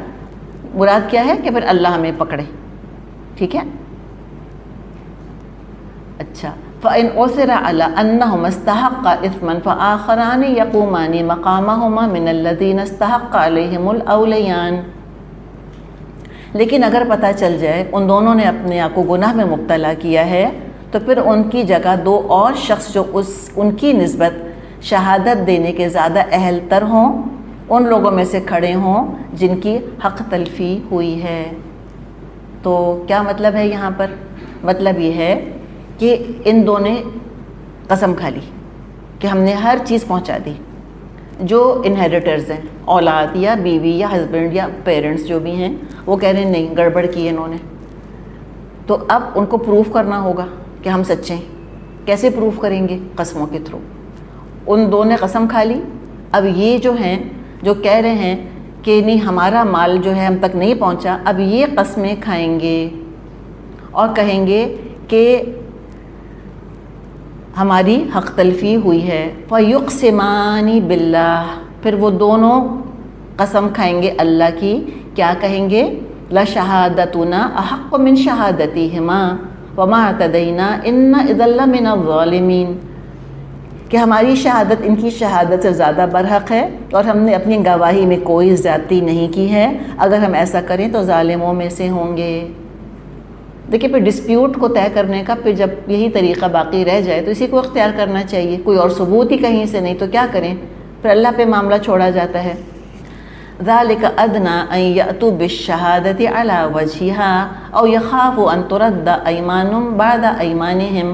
مراد کیا ہے کہ پھر اللہ ہمیں پکڑے. ٹھیک ہے؟ اچھا، فَإِنْ عُثِرَ عَلَىٰ أَنَّهُمَا اسْتَحَقَّا إِثْمًا فَآخَرَانِ يَقُومَانِ مَقَامَهُمَا مِنَ الَّذِينَ اسْتَحَقَّ عَلَيْهِمُ الْأَوْلَيَانِ. لیکن اگر پتہ چل جائے ان دونوں نے اپنے آپ کو گناہ میں مبتلا کیا ہے تو پھر ان کی جگہ 2 اور شخص جو ان کی نسبت شہادت دینے کے زیادہ اہل تر ہوں، ان لوگوں میں سے کھڑے ہوں جن کی حق تلفی ہوئی ہے. تو کیا مطلب ہے یہاں پر؟ مطلب یہ ہے کہ ان دونوں نے قسم کھا لی کہ ہم نے ہر چیز پہنچا دی. جو انہیریٹرز ہیں، اولاد یا بیوی یا ہسبینڈ یا پیرنٹس جو بھی ہیں، وہ کہہ رہے ہیں نہیں گڑبڑ کی ہے انہوں نے. تو اب ان کو پروف کرنا ہوگا کہ ہم سچے ہیں. کیسے پروف کریں گے؟ قسموں کے تھرو. ان دو نے قسم کھا لی. اب یہ جو ہیں جو کہہ رہے ہیں کہ نہیں ہمارا مال جو ہے ہم تک نہیں پہنچا، اب یہ قسمیں کھائیں گے اور کہیں گے کہ ہماری حق تلفی ہوئی ہے. فَيُقْسِمَانِ بِاللَّهِ، پھر وہ دونوں قسم کھائیں گے اللہ کی. کیا کہیں گے؟ لَشَهَادَتُنَا أَحَقُّ مِنْ شَهَادَتِهِمَا وَمَا اعْتَدَيْنَا إِنَّ إِذًا لَّمِنَ الظَّالِمِينَ، کہ ہماری شہادت ان کی شہادت سے زیادہ برحق ہے اور ہم نے اپنی گواہی میں کوئی زیادتی نہیں کی ہے. اگر ہم ایسا کریں تو ظالموں میں سے ہوں گے. دیکھیں پھر ڈسپیوٹ کو طے کرنے کا پھر جب یہی طریقہ باقی رہ جائے تو اسی کو اختیار کرنا چاہیے. کوئی اور ثبوت ہی کہیں سے نہیں تو کیا کریں؟ پھر اللہ پہ معاملہ چھوڑا جاتا ہے. ذَلِكَ أَدْنَىٰ أَن يَأْتُوا بِالشَّهَادَةِ عَلَىٰ وَجْهِهَا أَوْ يَخَافُوا أَن تُرَدَّ أَيْمَانٌ بَعْدَ أَيْمَانِهِمْ.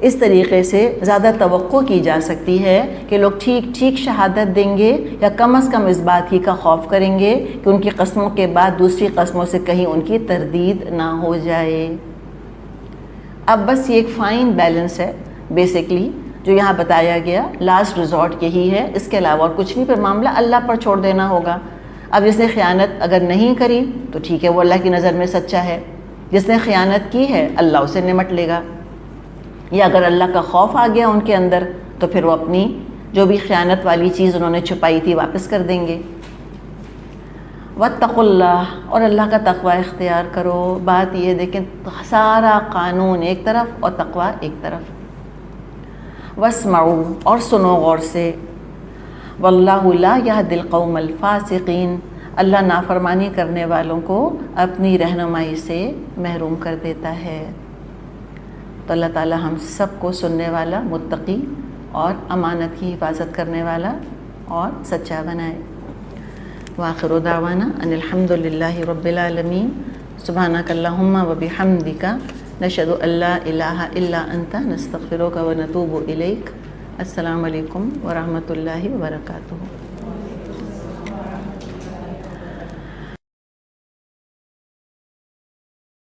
اس طریقے سے زیادہ توقع کی جا سکتی ہے کہ لوگ ٹھیک ٹھیک شہادت دیں گے یا کم از کم اس بات ہی کا خوف کریں گے کہ ان کی قسموں کے بعد دوسری قسموں سے کہیں ان کی تردید نہ ہو جائے. اب بس یہ ایک فائن بیلنس ہے بیسکلی جو یہاں بتایا گیا. لاسٹ ریزورٹ یہی ہے، اس کے علاوہ اور کچھ نہیں. پھر معاملہ اللہ پر چھوڑ دینا ہوگا. اب جس نے خیانت اگر نہیں کری تو ٹھیک ہے، وہ اللہ کی نظر میں سچا ہے. جس نے خیانت کی ہے اللہ اسے نمٹ لے گا. یا اگر اللہ کا خوف آ گیا ان کے اندر تو پھر وہ اپنی جو بھی خیانت والی چیز انہوں نے چھپائی تھی واپس کر دیں گے. واتقوا اللہ، اور اللہ کا تقوی اختیار کرو. بات یہ دیکھیں سارا قانون ایک طرف اور تقوی ایک طرف. واسمعوا، اور سنو غور سے. واللہ لا یہدی القوم الفاسقین، اللہ نافرمانی کرنے والوں کو اپنی رہنمائی سے محروم کر دیتا ہے. تو اللہ تعالی ہم سب کو سننے والا، متقی اور امانت کی حفاظت کرنے والا اور سچا بنائے. وآخر دعوانا ان الحمد للہ رب العالمین. سبحانک اللہم وبحمدک، نشہد ان لا الہ الا انت، نستغفرک ونتوب الیک. السلام علیکم ورحمۃ اللہ وبرکاتہ.